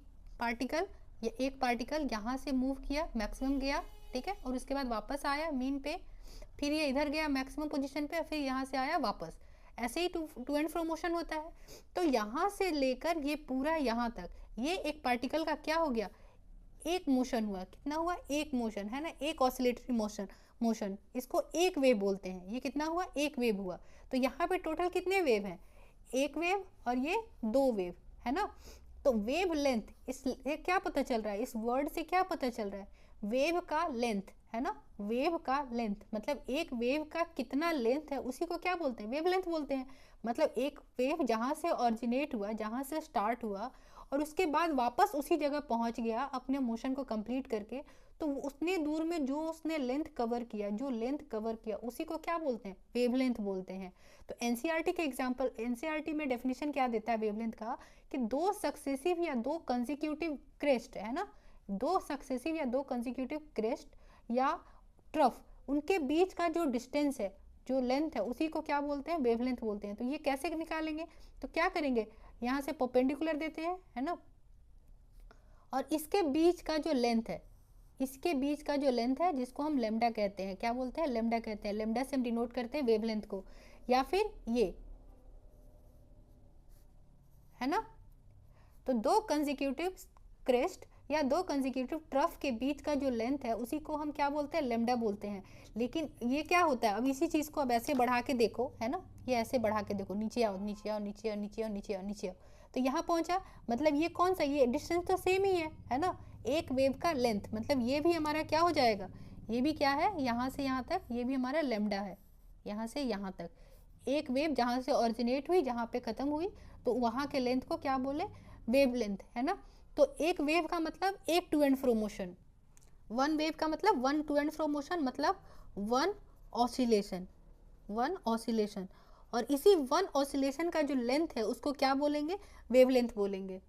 पार्टिकल यहाँ से मूव किया, मैक्सिमम गया, ठीक है, और उसके बाद वापस आया मीन पे, फिर ये इधर गया मैक्सिमम पोजीशन पे, फिर यहाँ से आया वापस। ऐसे ही टू एंड फ्रो मोशन होता है। तो यहाँ से लेकर ये पूरा यहाँ तक, ये एक पार्टिकल का क्या हो गया, एक मोशन हुआ, कितना हुआ, एक मोशन, है ना, एक ऑसिलेटरी मोशन, इसको एक वेव बोलते हैं। ये कितना हुआ, एक वेव हुआ। तो यहाँ पे टोटल कितने वेव हैं, एक वेव और ये दो वेव, है ना। तो वेव लेंथ, ये क्या पता चल रहा है, इस वर्ड से क्या पता चल रहा है, वेव का लेंथ, है ना, वेव का लेंथ, मतलब एक वेव का कितना लेंथ है उसी को क्या बोलते हैं, वेवलेंथ बोलते हैं। मतलब एक वेव जहाँ से ऑरिजिनेट हुआ, जहाँ से स्टार्ट हुआ और उसके बाद वापस उसी जगह पहुँच गया अपने मोशन को कंप्लीट करके, तो उतने दूर में जो उसने लेंथ कवर किया, उसी को क्या बोलते हैं, वेवलेंथ बोलते हैं। तो एनसीईआरटी के एग्जांपल, एनसीईआरटी में डेफिनेशन क्या देता है वेवलेंथ का, कि दो सक्सेसिव या दो कंसेक्यूटिव क्रेस्ट, है ना, दो सक्सेसिव या दो कंसेक्यूटिव क्रेस्ट या ट्रफ, उनके बीच का जो डिस्टेंस है, जो लेंथ है, उसी को क्या बोलते हैं, वेवलेंथ बोलते हैं। तो ये कैसे निकालेंगे, तो क्या करेंगे, यहाँ से परपेंडिकुलर देते हैं, है ना, और इसके बीच का जो लेंथ है, जिसको हम लेमडा कहते हैं, क्या बोलते हैं, लेमडा कहते हैं, लेमडा से हम डिनोट करते हैं वेवलेंथ को, या फिर ये, है ना। तो दो कंसेक्यूटिव क्रेस्ट या दो कंसेक्यूटिव ट्रफ के बीच का जो लेंथ है उसी को हम क्या बोलते हैं, लेमडा बोलते हैं। लेकिन ये क्या होता है, अब इसी चीज़ को अब ऐसे बढ़ा के देखो, है ना, ये ऐसे बढ़ा के देखो, नीचे आओ, नीचे आओ, नीचे आओ, नीचे आओ, नीचे आओ, नीचे आओ, तो यहाँ पहुँचा। मतलब ये कौन सा, ये डिस्टेंस तो सेम ही है ना, एक वेव का लेंथ, मतलब ये भी हमारा क्या हो जाएगा, ये भी क्या है, यहाँ से यहाँ तक, ये भी हमारा लेमडा है, यहाँ से यहाँ तक। एक वेव जहाँ से ऑरिजिनेट हुई, जहाँ पे ख़त्म हुई, तो वहाँ के लेंथ को क्या बोले, वेव लेंथ, है ना। तो एक वेव का मतलब एक to and fro motion, one wave का मतलब one to and fro motion, मतलब वन ऑसिलेशन। और इसी वन ऑसिलेशन का जो लेंथ है उसको क्या बोलेंगे, वेवलेंथ बोलेंगे,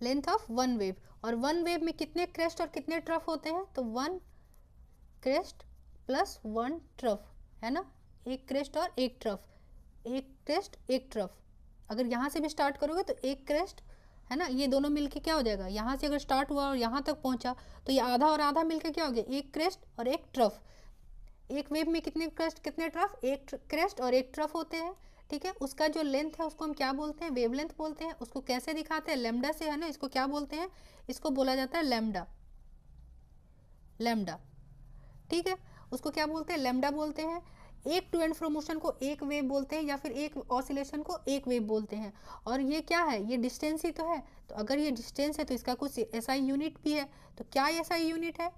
लेंथ ऑफ वन वेव। और वन वेव में कितने क्रेस्ट और कितने ट्रफ होते हैं, तो one crest plus one trough, है ना, एक क्रेस्ट और एक ट्रफ, एक क्रेस्ट एक ट्रफ। अगर यहाँ से भी स्टार्ट करोगे तो एक क्रेस्ट, है ना, ये दोनों मिलके क्या हो जाएगा, यहाँ से अगर स्टार्ट हुआ और यहाँ तक पहुँचा तो ये आधा और आधा मिलके क्या हो गया, एक क्रेस्ट और एक ट्रफ। एक वेव में कितने क्रेस्ट कितने ट्रफ, एक क्रेस्ट और एक ट्रफ होते हैं, ठीक है। उसका जो लेंथ है उसको हम क्या बोलते हैं, वेवलेंथ बोलते हैं। उसको कैसे दिखाते हैं, लैम्डा से, है ना, इसको क्या बोलते हैं, इसको बोला जाता है लैम्डा, लैम्डा, ठीक है। उसको क्या बोलते हैं, लैम्डा बोलते हैं। एक टू एंड फ्रो मोशन को एक वेव बोलते हैं या फिर एक ऑसिलेशन को एक वेव बोलते हैं। और ये क्या है, ये डिस्टेंस ही तो है। तो अगर ये डिस्टेंस है तो इसका कुछ एसआई यूनिट भी है। तो क्या एसआई यूनिट है,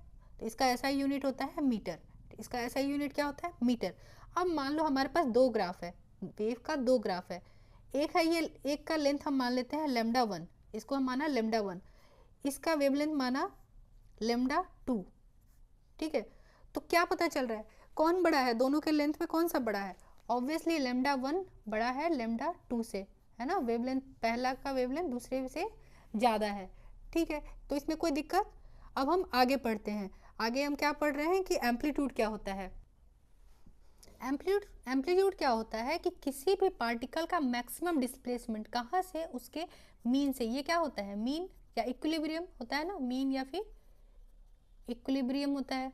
तो इसका एसआई यूनिट होता है मीटर। इसका एसआई यूनिट क्या होता है, मीटर। अब मान लो हमारे पास दो ग्राफ है, वेव का दो ग्राफ है। एक है ये, एक का लेंथ हम मान लेते हैं लेमडा वन, इसको हम माना लेमडा वन, इसका वेवलेंथ माना लेमडा टू, ठीक है। तो क्या पता चल रहा है, कौन बड़ा है दोनों के लेंथ में, कौन सा बड़ा है, ऑब्वियसली लेमडा वन बड़ा है लेमडा टू से, है ना। वेवलेंथ पहला का वेवलेंथ दूसरे से ज़्यादा है, ठीक है। तो इसमें कोई दिक्कत। अब हम आगे पढ़ते हैं। आगे हम क्या पढ़ रहे हैं कि एम्पलीट्यूड क्या होता है। एम्पलीट्यूड क्या होता है कि किसी भी पार्टिकल का मैक्सिमम डिस्प्लेसमेंट कहाँ से, उसके मीन से। ये क्या होता है, मीन या इक्विलिब्रियम होता है ना, मीन या फिर इक्विलिब्रियम होता है।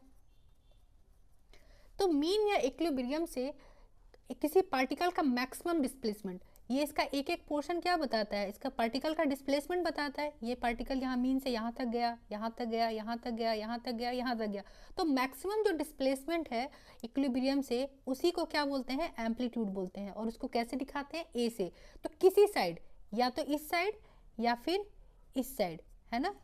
तो मीन या इक्विलिब्रियम से किसी पार्टिकल का मैक्सिमम डिस्प्लेसमेंट, ये इसका एक एक पोर्शन क्या बताता है, इसका पार्टिकल का डिस्प्लेसमेंट बताता है। ये पार्टिकल यहाँ मीन से यहाँ तक गया, यहाँ तक गया, यहाँ तक गया, यहाँ तक गया, यहाँ तक गया। तो मैक्सिमम जो डिस्प्लेसमेंट है इक्विलिब्रियम से, उसी को क्या बोलते हैं, एम्पलीट्यूड बोलते हैं। और उसको कैसे दिखाते हैं, ए से। तो किसी साइड, या तो इस साइड या फिर इस साइड, है ना,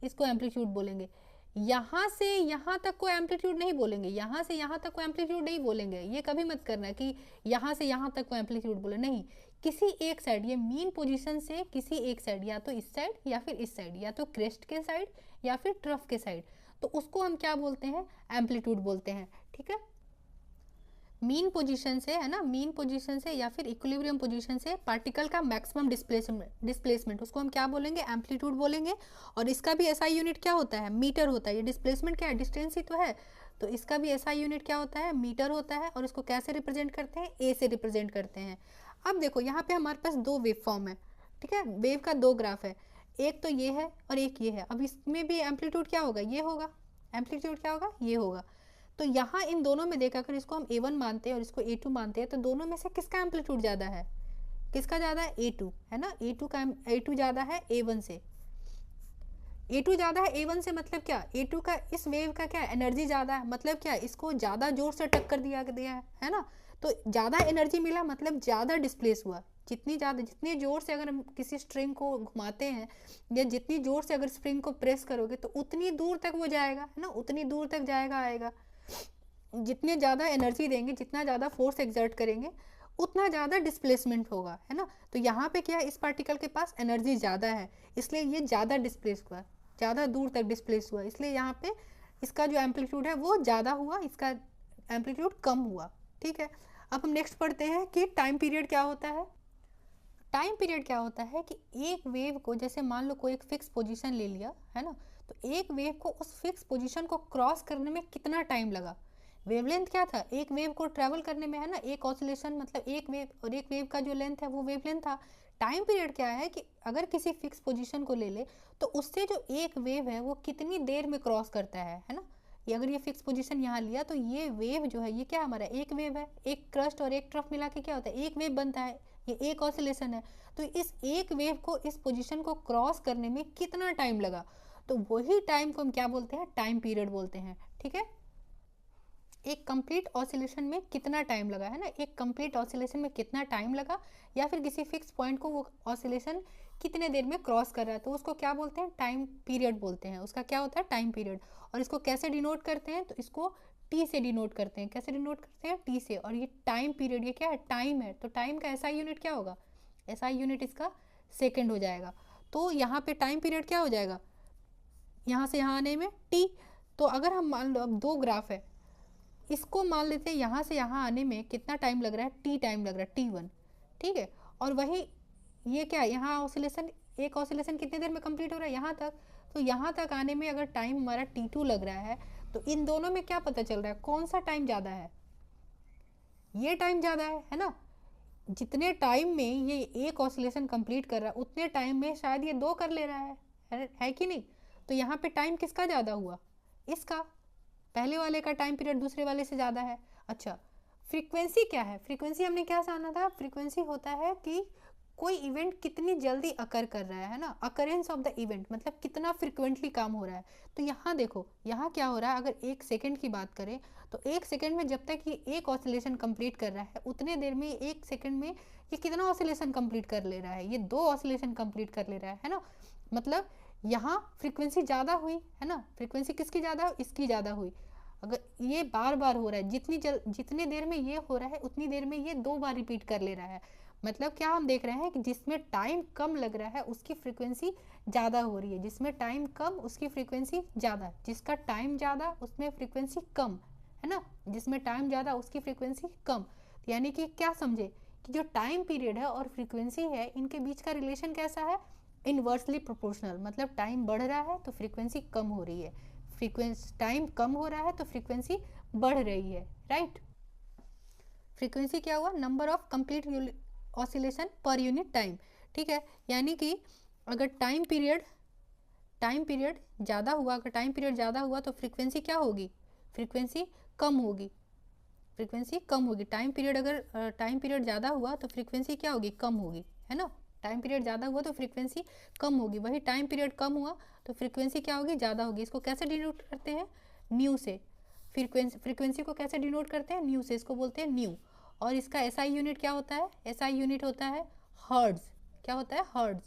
इसको एम्पलीट्यूड बोलेंगे। यहाँ से यहाँ तक को एम्पलीट्यूड नहीं बोलेंगे, यहाँ से यहाँ तक को एम्पलीट्यूड नहीं बोलेंगे। ये कभी मत करना कि यहाँ से यहाँ तक को एम्पलीट्यूड बोले, नहीं। किसी एक साइड, ये मीन पोजीशन से किसी एक साइड, या तो इस साइड या फिर इस साइड, या तो क्रेस्ट के साइड या फिर ट्रफ के साइड, तो उसको हम क्या बोलते हैं, एम्पलीट्यूड बोलते हैं, ठीक है। मीन पोजीशन से, है ना, मीन पोजीशन से या फिर इक्विलिब्रियम पोजीशन से पार्टिकल का मैक्सिमम डिस्प्लेसमेंट उसको हम क्या बोलेंगे, एम्पलीट्यूड बोलेंगे। और इसका भी एसआई यूनिट क्या होता है, मीटर होता है। ये डिस्प्लेसमेंट क्या है, डिस्टेंस ही तो है, तो इसका भी एसआई यूनिट क्या होता है, मीटर होता है। और इसको कैसे रिप्रेजेंट करते हैं, ए से रिप्रेजेंट करते हैं। अब देखो यहाँ पे हमारे पास दो वेव फॉर्म है, ठीक है, वेव का दो ग्राफ है, एक तो ये है और एक ये है। अब इसमें भी एम्पलीट्यूड क्या होगा, ये होगा, एम्पलीट्यूड क्या होगा, ये होगा। तो यहाँ इन दोनों में देखा, अगर इसको हम A1 मानते हैं और इसको A2 मानते हैं, तो दोनों में से किसका एम्पलीट्यूड ज़्यादा है, किसका ज़्यादा है, A2, है ना। A2 ज़्यादा है A1 से, A2 ज़्यादा है A1 से। मतलब क्या, A2 का, इस वेव का क्या एनर्जी ज़्यादा है, मतलब क्या, इसको ज़्यादा जोर से टक्कर दिया है ना। तो ज़्यादा एनर्जी मिला मतलब ज़्यादा डिस्प्लेस हुआ। जितने जोर से अगर हम किसी स्ट्रिंग को घुमाते हैं, या जितनी जोर से अगर स्प्रिंग को प्रेस करोगे, तो उतनी दूर तक वो जाएगा, है ना, उतनी दूर तक जाएगा आएगा। जितने ज़्यादा एनर्जी देंगे, जितना ज़्यादा फोर्स एक्सर्ट करेंगे, उतना ज़्यादा डिस्प्लेसमेंट होगा, है ना। तो यहाँ पे क्या है, इस पार्टिकल के पास एनर्जी ज़्यादा है, इसलिए ये ज़्यादा डिस्प्लेस हुआ, ज़्यादा दूर तक डिस्प्लेस हुआ, इसलिए यहाँ पे इसका जो एम्पलीट्यूड है वो ज़्यादा हुआ, इसका एम्पलीट्यूड कम हुआ, ठीक है। अब हम नेक्स्ट पढ़ते हैं कि टाइम पीरियड क्या होता है। टाइम पीरियड क्या होता है कि एक वेव को, जैसे मान लो कोई एक फिक्स पोजीशन ले लिया, है ना, तो एक वेव को उस फिक्स पोजीशन को क्रॉस करने में कितना टाइम लगा। वेवलेंथ क्या था, एक वेव को ट्रैवल करने में, है ना, एक ऑसिलेशन मतलब एक वेव, और एक वेव का जो लेंथ है वो वेवलेंथ था। टाइम पीरियड क्या है कि अगर किसी फिक्स पोजीशन को ले ले, तो उससे जो एक वेव है वो कितनी देर में क्रॉस करता है ना। ये अगर ये फिक्स पोजीशन यहाँ लिया, तो ये वेव जो है, ये क्या हमारा एक वेव है, एक क्रस्ट और एक ट्रफ मिला के क्या होता है, एक वेव बनता है, ये एक ऑसिलेशन है। तो इस एक वेव को इस पोजीशन को क्रॉस करने में कितना टाइम लगा, तो वही टाइम को हम क्या बोलते हैं, टाइम पीरियड बोलते हैं, ठीक है। एक कंप्लीट ऑसिलेशन में कितना टाइम लगा, है ना, एक कंप्लीट ऑसिलेशन में कितना टाइम लगा, या फिर किसी फिक्स पॉइंट को वो ऑसिलेशन कितने देर में क्रॉस कर रहा है, तो उसको क्या बोलते हैं, टाइम पीरियड बोलते हैं। उसका क्या होता है, टाइम पीरियड। और इसको कैसे डिनोट करते हैं, तो इसको टी से डिनोट करते हैं। कैसे डिनोट करते हैं, टी से। और ये टाइम पीरियड, ये क्या है, टाइम है, तो टाइम का एसआई यूनिट क्या होगा, एसआई यूनिट इसका सेकेंड हो जाएगा। तो यहाँ पे टाइम पीरियड क्या हो जाएगा, यहाँ से यहाँ आने में टी। तो अगर हम मान लो अब दो ग्राफ है, इसको मान लेते हैं यहाँ से यहाँ आने में कितना टाइम लग रहा है, टी टाइम लग रहा है, T1, ठीक है। और वही ये क्या है, यहाँ ऑसिलेशन, एक ऑसिलेशन कितनी देर में कंप्लीट हो रहा है, यहाँ तक। तो यहाँ तक आने में अगर टाइम हमारा T2 लग रहा है, तो इन दोनों में क्या पता चल रहा है, कौन सा टाइम ज़्यादा है, ये टाइम ज़्यादा है ना। जितने टाइम में ये एक ऑसिलेशन कंप्लीट कर रहा है उतने टाइम में शायद ये 2 कर ले रहा है कि नहीं। तो यहाँ पे टाइम किसका ज़्यादा हुआ, इसका, पहले वाले का टाइम पीरियड दूसरे वाले से ज़्यादा है। अच्छा, फ्रीक्वेंसी क्या है, फ्रीक्वेंसी हमने क्या जाना था, फ्रीक्वेंसी होता है कि कोई इवेंट कितनी जल्दी अकर कर रहा है ना, अकरेंस ऑफ द इवेंट, मतलब कितना फ्रिक्वेंटली काम हो रहा है। तो यहाँ देखो, यहाँ क्या हो रहा है, अगर 1 सेकेंड की बात करें तो 1 सेकेंड में जब तक ये एक ऑसिलेशन कंप्लीट कर रहा है उतने देर में 1 सेकेंड में ये कितना ऑसिलेशन कंप्लीट कर ले रहा है, ये 2 ऑसिलेशन कंप्लीट कर ले रहा है ना। मतलब यहाँ फ्रीक्वेंसी ज़्यादा हुई है ना, फ्रीक्वेंसी किसकी ज़्यादा, इसकी ज़्यादा हुई। अगर ये बार बार हो रहा है, जितनी देर में ये हो रहा है उतनी देर में ये 2 बार रिपीट कर ले रहा है। मतलब क्या हम देख रहे हैं कि जिसमें टाइम कम लग रहा है उसकी फ्रीक्वेंसी ज़्यादा हो रही है, जिसमें टाइम कम उसकी फ्रीक्वेंसी ज़्यादा, जिसका टाइम ज़्यादा उसमें फ्रीक्वेंसी कम, है ना, जिसमें टाइम ज़्यादा उसकी फ्रीक्वेंसी कम। यानी कि क्या समझे कि जो टाइम पीरियड है और फ्रीक्वेंसी है इनके बीच का रिलेशन कैसा है, इन्वर्सली प्रोपोर्शनल। मतलब टाइम बढ़ रहा है तो फ्रीक्वेंसी कम हो रही है, फ्रीक्वेंसी टाइम कम हो रहा है तो फ्रीक्वेंसी बढ़ रही है, राइट। फ्रीक्वेंसी क्या हुआ, number of complete oscillation per unit time, ठीक है। यानी कि अगर टाइम पीरियड ज़्यादा हुआ, अगर टाइम पीरियड ज़्यादा हुआ तो फ्रीक्वेंसी क्या होगी, फ्रीक्वेंसी कम होगी, फ्रीक्वेंसी कम होगी। टाइम पीरियड ज़्यादा हुआ तो फ्रीक्वेंसी क्या होगी, कम होगी, है ना। टाइम पीरियड ज़्यादा हुआ तो फ्रीक्वेंसी कम होगी, वही टाइम पीरियड कम हुआ तो फ्रीक्वेंसी क्या होगी, ज़्यादा होगी। इसको कैसे डिनोट करते हैं, न्यू से। फ्रीक्वेंसी को कैसे डिनोट करते हैं, न्यू से, इसको बोलते हैं न्यू। और इसका एसआई यूनिट क्या होता है, एसआई यूनिट होता है हर्ट्ज। क्या होता है, हर्ट्ज,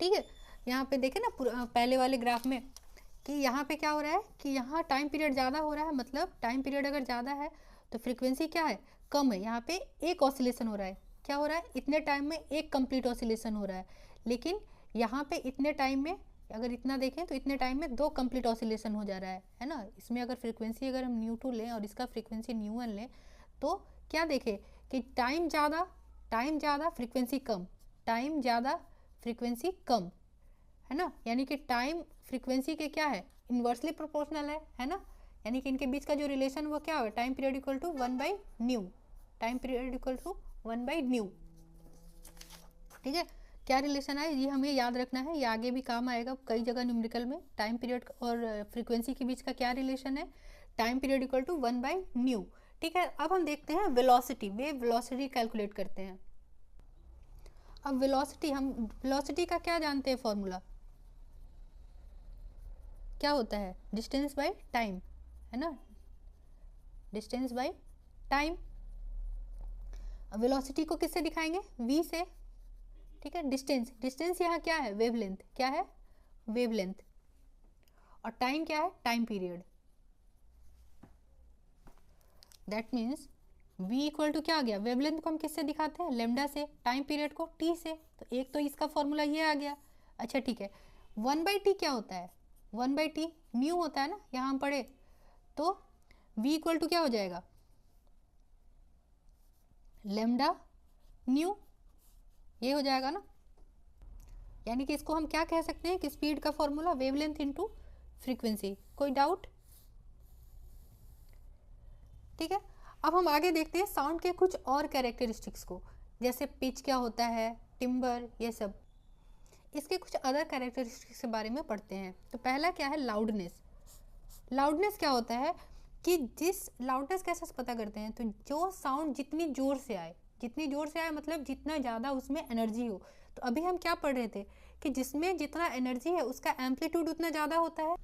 ठीक है। यहाँ पे देखें ना पहले वाले ग्राफ में कि यहाँ पे क्या हो रहा है कि यहाँ टाइम पीरियड ज़्यादा हो रहा है, मतलब टाइम पीरियड अगर ज़्यादा है तो फ्रीक्वेंसी क्या है, कम है। यहाँ पे एक ऑसिलेशन हो रहा है, क्या हो रहा है, इतने टाइम में एक कंप्लीट ऑसिलेशन हो रहा है। लेकिन यहाँ पे इतने टाइम में, अगर इतना देखें तो इतने टाइम में 2 कंप्लीट ऑसिलेशन हो जा रहा है ना। इसमें अगर फ्रीक्वेंसी अगर हम न्यू2 लें और इसका फ्रीक्वेंसी न्यू1 लें तो क्या देखें कि टाइम ज़्यादा फ्रीक्वेंसी कम, टाइम ज़्यादा फ्रीक्वेंसी कम, है ना। यानी कि टाइम फ्रीक्वेंसी के क्या है, इन्वर्सली प्रोपोर्शनल है ना। यानी कि इनके बीच का जो रिलेशन वो क्या है, टाइम पीरियड इक्वल टू 1/न्यू, टाइम पीरियड इक्वल टू 1/न्यू, ठीक है। क्या रिलेशन है ये हमें याद रखना है, ये आगे भी काम आएगा कई जगह न्यूमेरिकल में। टाइम पीरियड और फ्रीक्वेंसी के बीच का क्या रिलेशन है, टाइम पीरियड इक्वल टू 1/न्यू, ठीक है। अब हम देखते हैं वेलोसिटी, वेव वेलोसिटी कैलकुलेट करते हैं। अब वेलोसिटी का क्या जानते हैं फॉर्मूला, क्या होता है, डिस्टेंस बाय टाइम, है ना, डिस्टेंस बाय टाइम। वेलोसिटी को किससे दिखाएंगे, v से, ठीक है। डिस्टेंस यहाँ क्या है, वेवलेंथ, क्या है, वेवलेंथ। और टाइम क्या है, time period. That means v equal to क्या आ गया, वेवलेंथ को हम किससे दिखाते हैं, लेमडा से, टाइम पीरियड को t से। तो एक तो इसका फॉर्मूला ये आ गया। अच्छा ठीक है, 1/t क्या होता है, 1/t न्यू होता है ना, यहाँ हम पढ़े। तो v इक्वल टू क्या हो जाएगा, लेमडा न्यू, ये हो जाएगा ना। यानी कि इसको हम क्या कह सकते हैं कि स्पीड का फॉर्मूला वेवलेंथ इनटू फ्रीक्वेंसी। कोई डाउट, ठीक है। अब हम आगे देखते हैं साउंड के कुछ और कैरेक्टरिस्टिक्स को, जैसे पिच क्या होता है, टिम्बर, ये सब। इसके कुछ अदर कैरेक्टरिस्टिक्स के बारे में पढ़ते हैं। तो पहला क्या है, लाउडनेस। लाउडनेस क्या होता है कि लाउडनेस कैसे पता करते हैं, तो जो साउंड जितनी ज़ोर से आए मतलब जितना ज़्यादा उसमें एनर्जी हो। तो अभी हम क्या पढ़ रहे थे कि जिसमें जितना एनर्जी है उसका एम्पलीट्यूड उतना ज़्यादा होता है।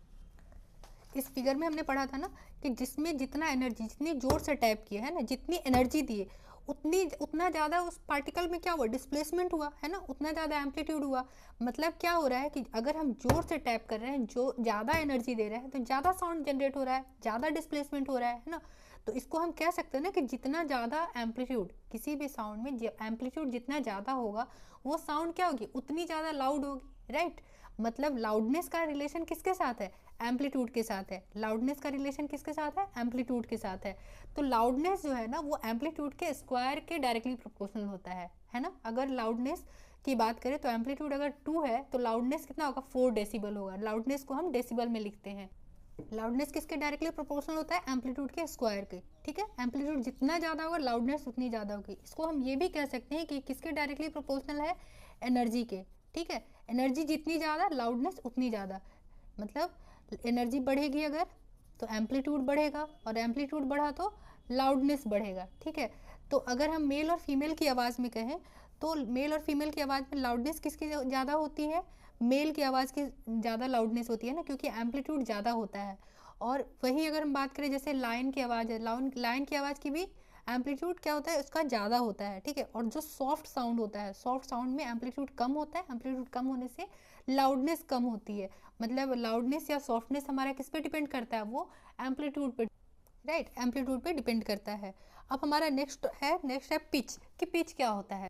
इस फिगर में हमने पढ़ा था ना कि जिसमें जितना एनर्जी, जितनी जोर से टैप किया है ना, जितनी एनर्जी दिए उतना ज़्यादा उस पार्टिकल में क्या हुआ, डिस्प्लेसमेंट हुआ, है ना, उतना ज़्यादा एम्पलीट्यूड हुआ। मतलब क्या हो रहा है कि अगर हम जोर से टैप कर रहे हैं, जो ज़्यादा एनर्जी दे रहे हैं, तो ज़्यादा साउंड जनरेट हो रहा है, ज़्यादा डिस्प्लेसमेंट हो रहा है ना। तो इसको हम कह सकते हैं ना कि जितना ज़्यादा एम्पलीट्यूड, किसी भी साउंड में एम्पलीट्यूड जितना ज़्यादा होगा वो साउंड क्या होगी, उतनी ज़्यादा लाउड होगी, राइट। मतलब लाउडनेस का रिलेशन किसके साथ है, एम्पलीट्यूड के साथ है। लाउडनेस का रिलेशन किसके साथ है? एम्पलीट्यूड के साथ है। तो लाउडनेस जो है ना वो एम्पलीट्यूड के स्क्वायर के डायरेक्टली प्रोपोर्शनल होता है ना। अगर लाउडनेस की बात करें तो एम्पलीट्यूड अगर 2 है तो लाउडनेस कितना होगा? 4 डेसिबल होगा। लाउडनेस को हम डेसिबल में लिखते हैं। लाउडनेस किसके डायरेक्टली प्रोपोर्शनल होता है? एम्पलीट्यूड के स्क्वायर के, ठीक है। एम्पलीट्यूड जितना ज़्यादा होगा लाउडनेस उतनी ज़्यादा होगी। इसको हम ये भी कह सकते हैं कि किसके डायरेक्टली प्रोपोर्शनल है? एनर्जी के, ठीक है। एनर्जी जितनी ज़्यादा लाउडनेस उतनी ज़्यादा, मतलब एनर्जी बढ़ेगी अगर तो एम्पलीट्यूड बढ़ेगा, और एम्पलीट्यूड बढ़ा तो लाउडनेस बढ़ेगा, ठीक है। तो अगर हम मेल और फीमेल की आवाज़ में कहें तो मेल और फीमेल की आवाज़ में लाउडनेस किसकी ज़्यादा होती है? मेल की आवाज़ की ज़्यादा लाउडनेस होती है ना, क्योंकि एम्पलीट्यूड ज़्यादा होता है। और वही अगर हम बात करें जैसे लायन की आवाज़ है, लायन की आवाज़ की भी एम्पलीट्यूड क्या होता है? उसका ज़्यादा होता है, ठीक है। और जो सॉफ्ट साउंड होता है, सॉफ्ट साउंड में एम्पलीट्यूड कम होता है। एम्पलीट्यूड कम होने से लाउडनेस कम होती है। मतलब लाउडनेस या सॉफ्टनेस हमारा किस पे डिपेंड करता है? वो एम्पलीट्यूड पे, राइट, एम्पलीट्यूड पे डिपेंड करता है। अब हमारा नेक्स्ट है पिच। कि पिच क्या होता है?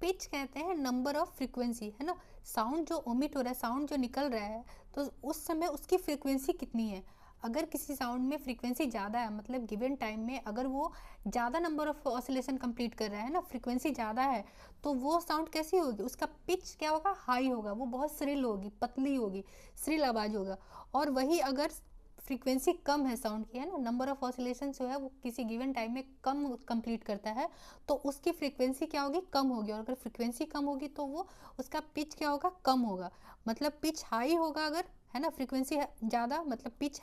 पिच कहते हैं नंबर ऑफ फ्रीक्वेंसी, है ना। साउंड जो ओमिट हो रहा है, साउंड जो निकल रहा है, तो उस समय उसकी फ्रीक्वेंसी कितनी है। अगर किसी साउंड में फ्रीक्वेंसी ज़्यादा है, मतलब गिवन टाइम में अगर वो ज़्यादा नंबर ऑफ ऑसिलेशन कंप्लीट कर रहा है ना, फ्रीक्वेंसी ज़्यादा है, तो वो साउंड कैसी होगी? उसका पिच क्या होगा? हाई होगा। वो बहुत श्रिल होगी, पतली होगी, श्रिल आवाज़ होगा। और वही अगर फ्रीक्वेंसी कम है साउंड की, है ना, नंबर ऑफ ऑसिलेशन जो है वो किसी गिवन टाइम में कम कंप्लीट करता है, तो उसकी फ्रीक्वेंसी क्या होगी? कम होगी। और अगर फ्रीक्वेंसी कम होगी तो वो उसका पिच क्या होगा? कम होगा। मतलब पिच हाई होगा अगर, है ना, फ्रीक्वेंसी ज़्यादा, मतलब पिच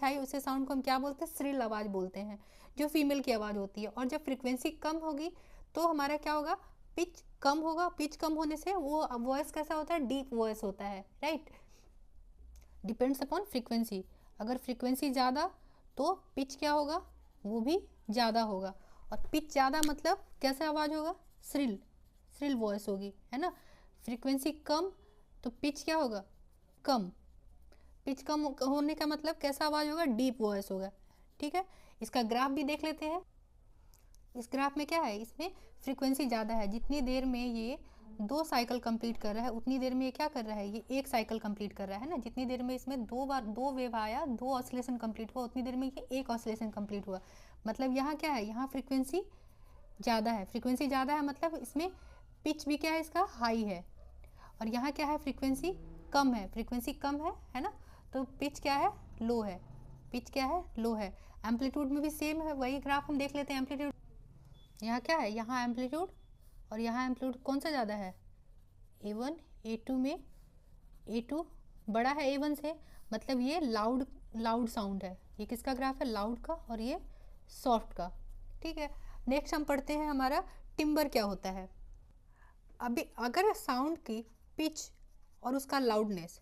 हाई उसे साउंड को हम क्या बोलते हैं? श्रिल आवाज़ बोलते हैं, जो फीमेल की आवाज़ होती है। और जब फ्रीक्वेंसी कम होगी तो हमारा क्या होगा? पिच कम होगा। पिच कम होने से वो वॉइस कैसा होता है? डीप वॉइस होता है, राइट। Depends upon frequency. अगर फ्रीक्वेंसी ज़्यादा तो पिच क्या होगा? वो भी ज़्यादा होगा। और पिच ज़्यादा मतलब कैसा आवाज़ होगा? श्रिल वॉइस होगी, है ना। फ्रीक्वेंसी कम तो पिच क्या होगा? कम। पिच कम होने का मतलब कैसा आवाज़ होगा? डीप वॉइस होगा, ठीक है। इसका ग्राफ भी देख लेते हैं। इस ग्राफ में क्या है? इसमें फ्रीक्वेंसी ज़्यादा है। जितनी देर में ये 2 साइकिल कंप्लीट कर रहा है उतनी देर में ये क्या कर रहा है? ये 1 साइकिल कंप्लीट कर रहा है ना। जितनी देर में इसमें 2 वेव आया, 2 ऑसिलेशन कंप्लीट हुआ, उतनी देर में ये 1 ऑसिलेशन कंप्लीट हुआ। मतलब यहाँ क्या है? यहाँ फ्रीक्वेंसी ज़्यादा है। फ्रीक्वेंसी ज़्यादा है मतलब इसमें पिच भी क्या है? इसका हाई है। और यहाँ क्या है? फ्रीक्वेंसी कम है। फ्रीक्वेंसी कम है ना, तो पिच क्या है? लो है। पिच क्या है? लो है। एम्पलीट्यूड में भी सेम है, वही ग्राफ हम देख लेते हैं। एम्पलीट्यूड यहाँ क्या है? यहाँ एम्पलीट्यूड, और यहाँ एम्पलीट्यूड कौन सा ज़्यादा है? A1 A2 में A2 बड़ा है A1 से, मतलब ये लाउड साउंड है। ये किसका ग्राफ है? लाउड का, और ये सॉफ्ट का, ठीक है। नेक्स्ट हम पढ़ते हैं हमारा टिम्बर क्या होता है। अभी अगर साउंड की पिच और उसका लाउडनेस,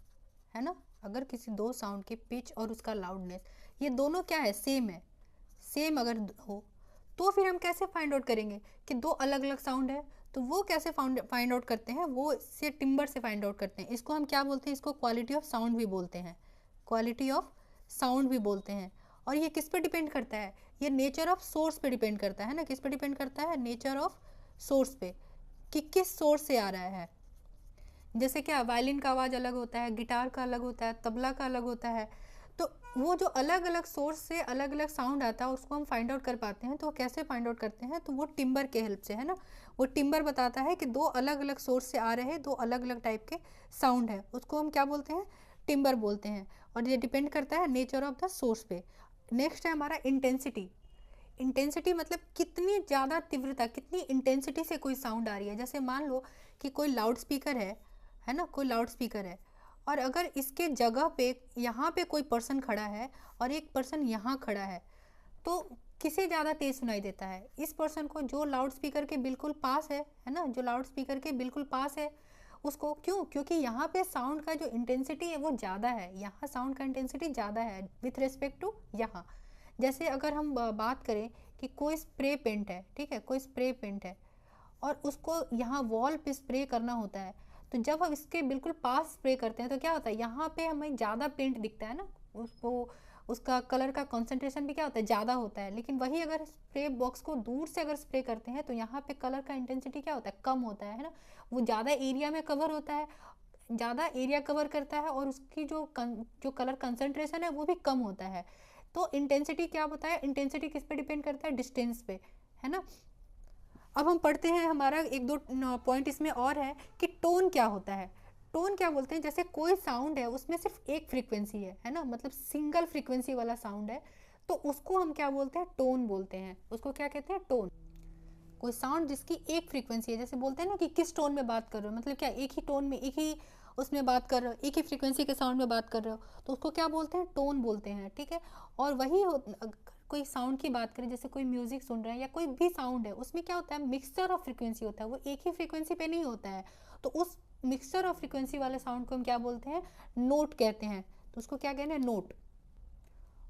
है ना, अगर किसी 2 साउंड की पिच और उसका लाउडनेस ये दोनों क्या है? सेम है। सेम अगर हो तो फिर हम कैसे फाइंड आउट करेंगे कि 2 अलग अलग साउंड है? तो वो कैसे फाइंड आउट करते हैं? वो इससे टिम्बर से फाइंड आउट करते हैं। इसको हम क्या बोलते हैं? इसको क्वालिटी ऑफ साउंड भी बोलते हैं। क्वालिटी ऑफ साउंड भी बोलते हैं। और ये किस पे डिपेंड करता है? ये नेचर ऑफ सोर्स पे डिपेंड करता है ना। किस पे डिपेंड करता है? नेचर ऑफ सोर्स पे, कि किस सोर्स से आ रहा है। जैसे क्या, वायलिन का आवाज़ अलग होता है, गिटार का अलग होता है, तबला का अलग होता है। तो वो जो अलग अलग सोर्स से अलग अलग साउंड आता है उसको हम फाइंड आउट कर पाते हैं। तो कैसे फाइंड आउट करते हैं? तो वो टिम्बर के हेल्प से, है ना। वो टिम्बर बताता है कि 2 अलग अलग सोर्स से आ रहे 2 अलग अलग टाइप के साउंड है, उसको हम क्या बोलते हैं? टिम्बर बोलते हैं। और ये डिपेंड करता है नेचर ऑफ द सोर्स पे। नेक्स्ट है हमारा इंटेंसिटी। इंटेंसिटी मतलब कितनी ज़्यादा तीव्रता, कितनी इंटेंसिटी से कोई साउंड आ रही है। जैसे मान लो कि कोई लाउड स्पीकर है ना, कोई लाउड स्पीकर है, और अगर इसके जगह पे यहाँ पे कोई पर्सन खड़ा है और एक पर्सन यहाँ खड़ा है, तो किसे ज़्यादा तेज़ सुनाई देता है? इस पर्सन को जो लाउड स्पीकर के बिल्कुल पास है ना, जो लाउड स्पीकर के बिल्कुल पास है उसको। क्यों? क्योंकि यहाँ पे साउंड का जो इंटेंसिटी है वो ज़्यादा है। यहाँ साउंड का इंटेंसिटी ज़्यादा है विथ रिस्पेक्ट टू यहाँ। जैसे अगर हम बात करें कि कोई स्प्रे पेंट है, ठीक है, कोई स्प्रे पेंट है और उसको यहाँ वॉल पे स्प्रे करना होता है, तो जब हम इसके बिल्कुल पास स्प्रे करते हैं तो क्या होता है? यहाँ पे हमें ज़्यादा पेंट दिखता है ना, उसको उसका कलर का कंसंट्रेशन भी क्या होता है? ज़्यादा होता है। लेकिन वही अगर स्प्रे बॉक्स को दूर से अगर स्प्रे करते हैं तो यहाँ पे कलर का इंटेंसिटी क्या होता है? कम होता है ना। वो ज़्यादा एरिया में कवर होता है, ज़्यादा एरिया कवर करता है और उसकी जो कलर कंसंट्रेशन है वो भी कम होता है। तो इंटेंसिटी क्या होता है, इंटेंसिटी किस पे डिपेंड करता है, डिस्टेंस पे, है ना। अब हम पढ़ते हैं, हमारा एक दो पॉइंट इसमें और है कि टोन क्या होता है। टोन क्या बोलते हैं, जैसे कोई साउंड है उसमें सिर्फ एक फ्रीक्वेंसी है ना, मतलब सिंगल फ्रीक्वेंसी वाला साउंड है, तो उसको हम क्या बोलते हैं, टोन बोलते हैं। उसको क्या कहते हैं, टोन। कोई साउंड जिसकी एक फ्रीक्वेंसी है, जैसे बोलते हैं ना कि किस टोन में बात कर रहे हो, मतलब क्या एक ही टोन में, एक ही उसमें बात कर रहे हो, एक ही फ्रीक्वेंसी के साउंड में बात कर रहे हो, तो उसको क्या बोलते हैं, टोन बोलते हैं, ठीक है। और वही कोई साउंड की बात करें, जैसे कोई म्यूजिक सुन रहे हैं या कोई भी साउंड है, उसमें क्या होता है, मिक्सचर ऑफ फ्रीक्वेंसी होता है, वो एक ही फ्रीक्वेंसी पे नहीं होता है। तो उस मिक्सचर ऑफ फ्रीक्वेंसी वाले साउंड को हम क्या बोलते हैं, नोट कहते हैं। तो उसको क्या कहते हैं, नोट।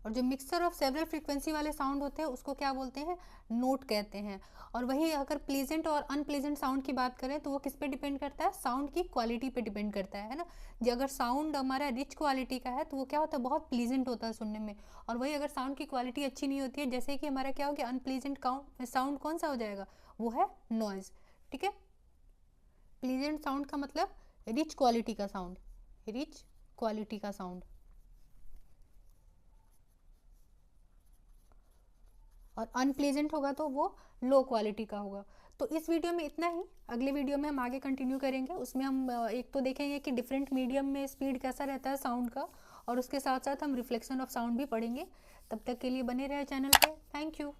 और जो मिक्सचर ऑफ सेवरल फ्रीक्वेंसी वाले साउंड होते हैं उसको क्या बोलते हैं, नोट कहते हैं। और वही अगर प्लीजेंट और अनप्लीजेंट साउंड की बात करें तो वो किस पे डिपेंड करता है, साउंड की क्वालिटी पे डिपेंड करता है ना। जो अगर साउंड हमारा रिच क्वालिटी का है तो वो क्या होता है, बहुत प्लीजेंट होता है सुनने में। और वही अगर साउंड की क्वालिटी अच्छी नहीं होती है, जैसे कि हमारा क्या हो गया, अनप्लीजेंट साउंड कौन सा हो जाएगा, वो है नॉइज, ठीक है। प्लीजेंट साउंड का मतलब रिच क्वालिटी का साउंड, रिच क्वालिटी का साउंड। और अनप्लेजेंट होगा तो वो लो क्वालिटी का होगा। तो इस वीडियो में इतना ही, अगले वीडियो में हम आगे कंटिन्यू करेंगे। उसमें हम एक तो देखेंगे कि डिफरेंट मीडियम में स्पीड कैसा रहता है साउंड का, और उसके साथ साथ हम रिफ्लेक्शन ऑफ साउंड भी पढ़ेंगे। तब तक के लिए बने रहे चैनल पे। Thank you.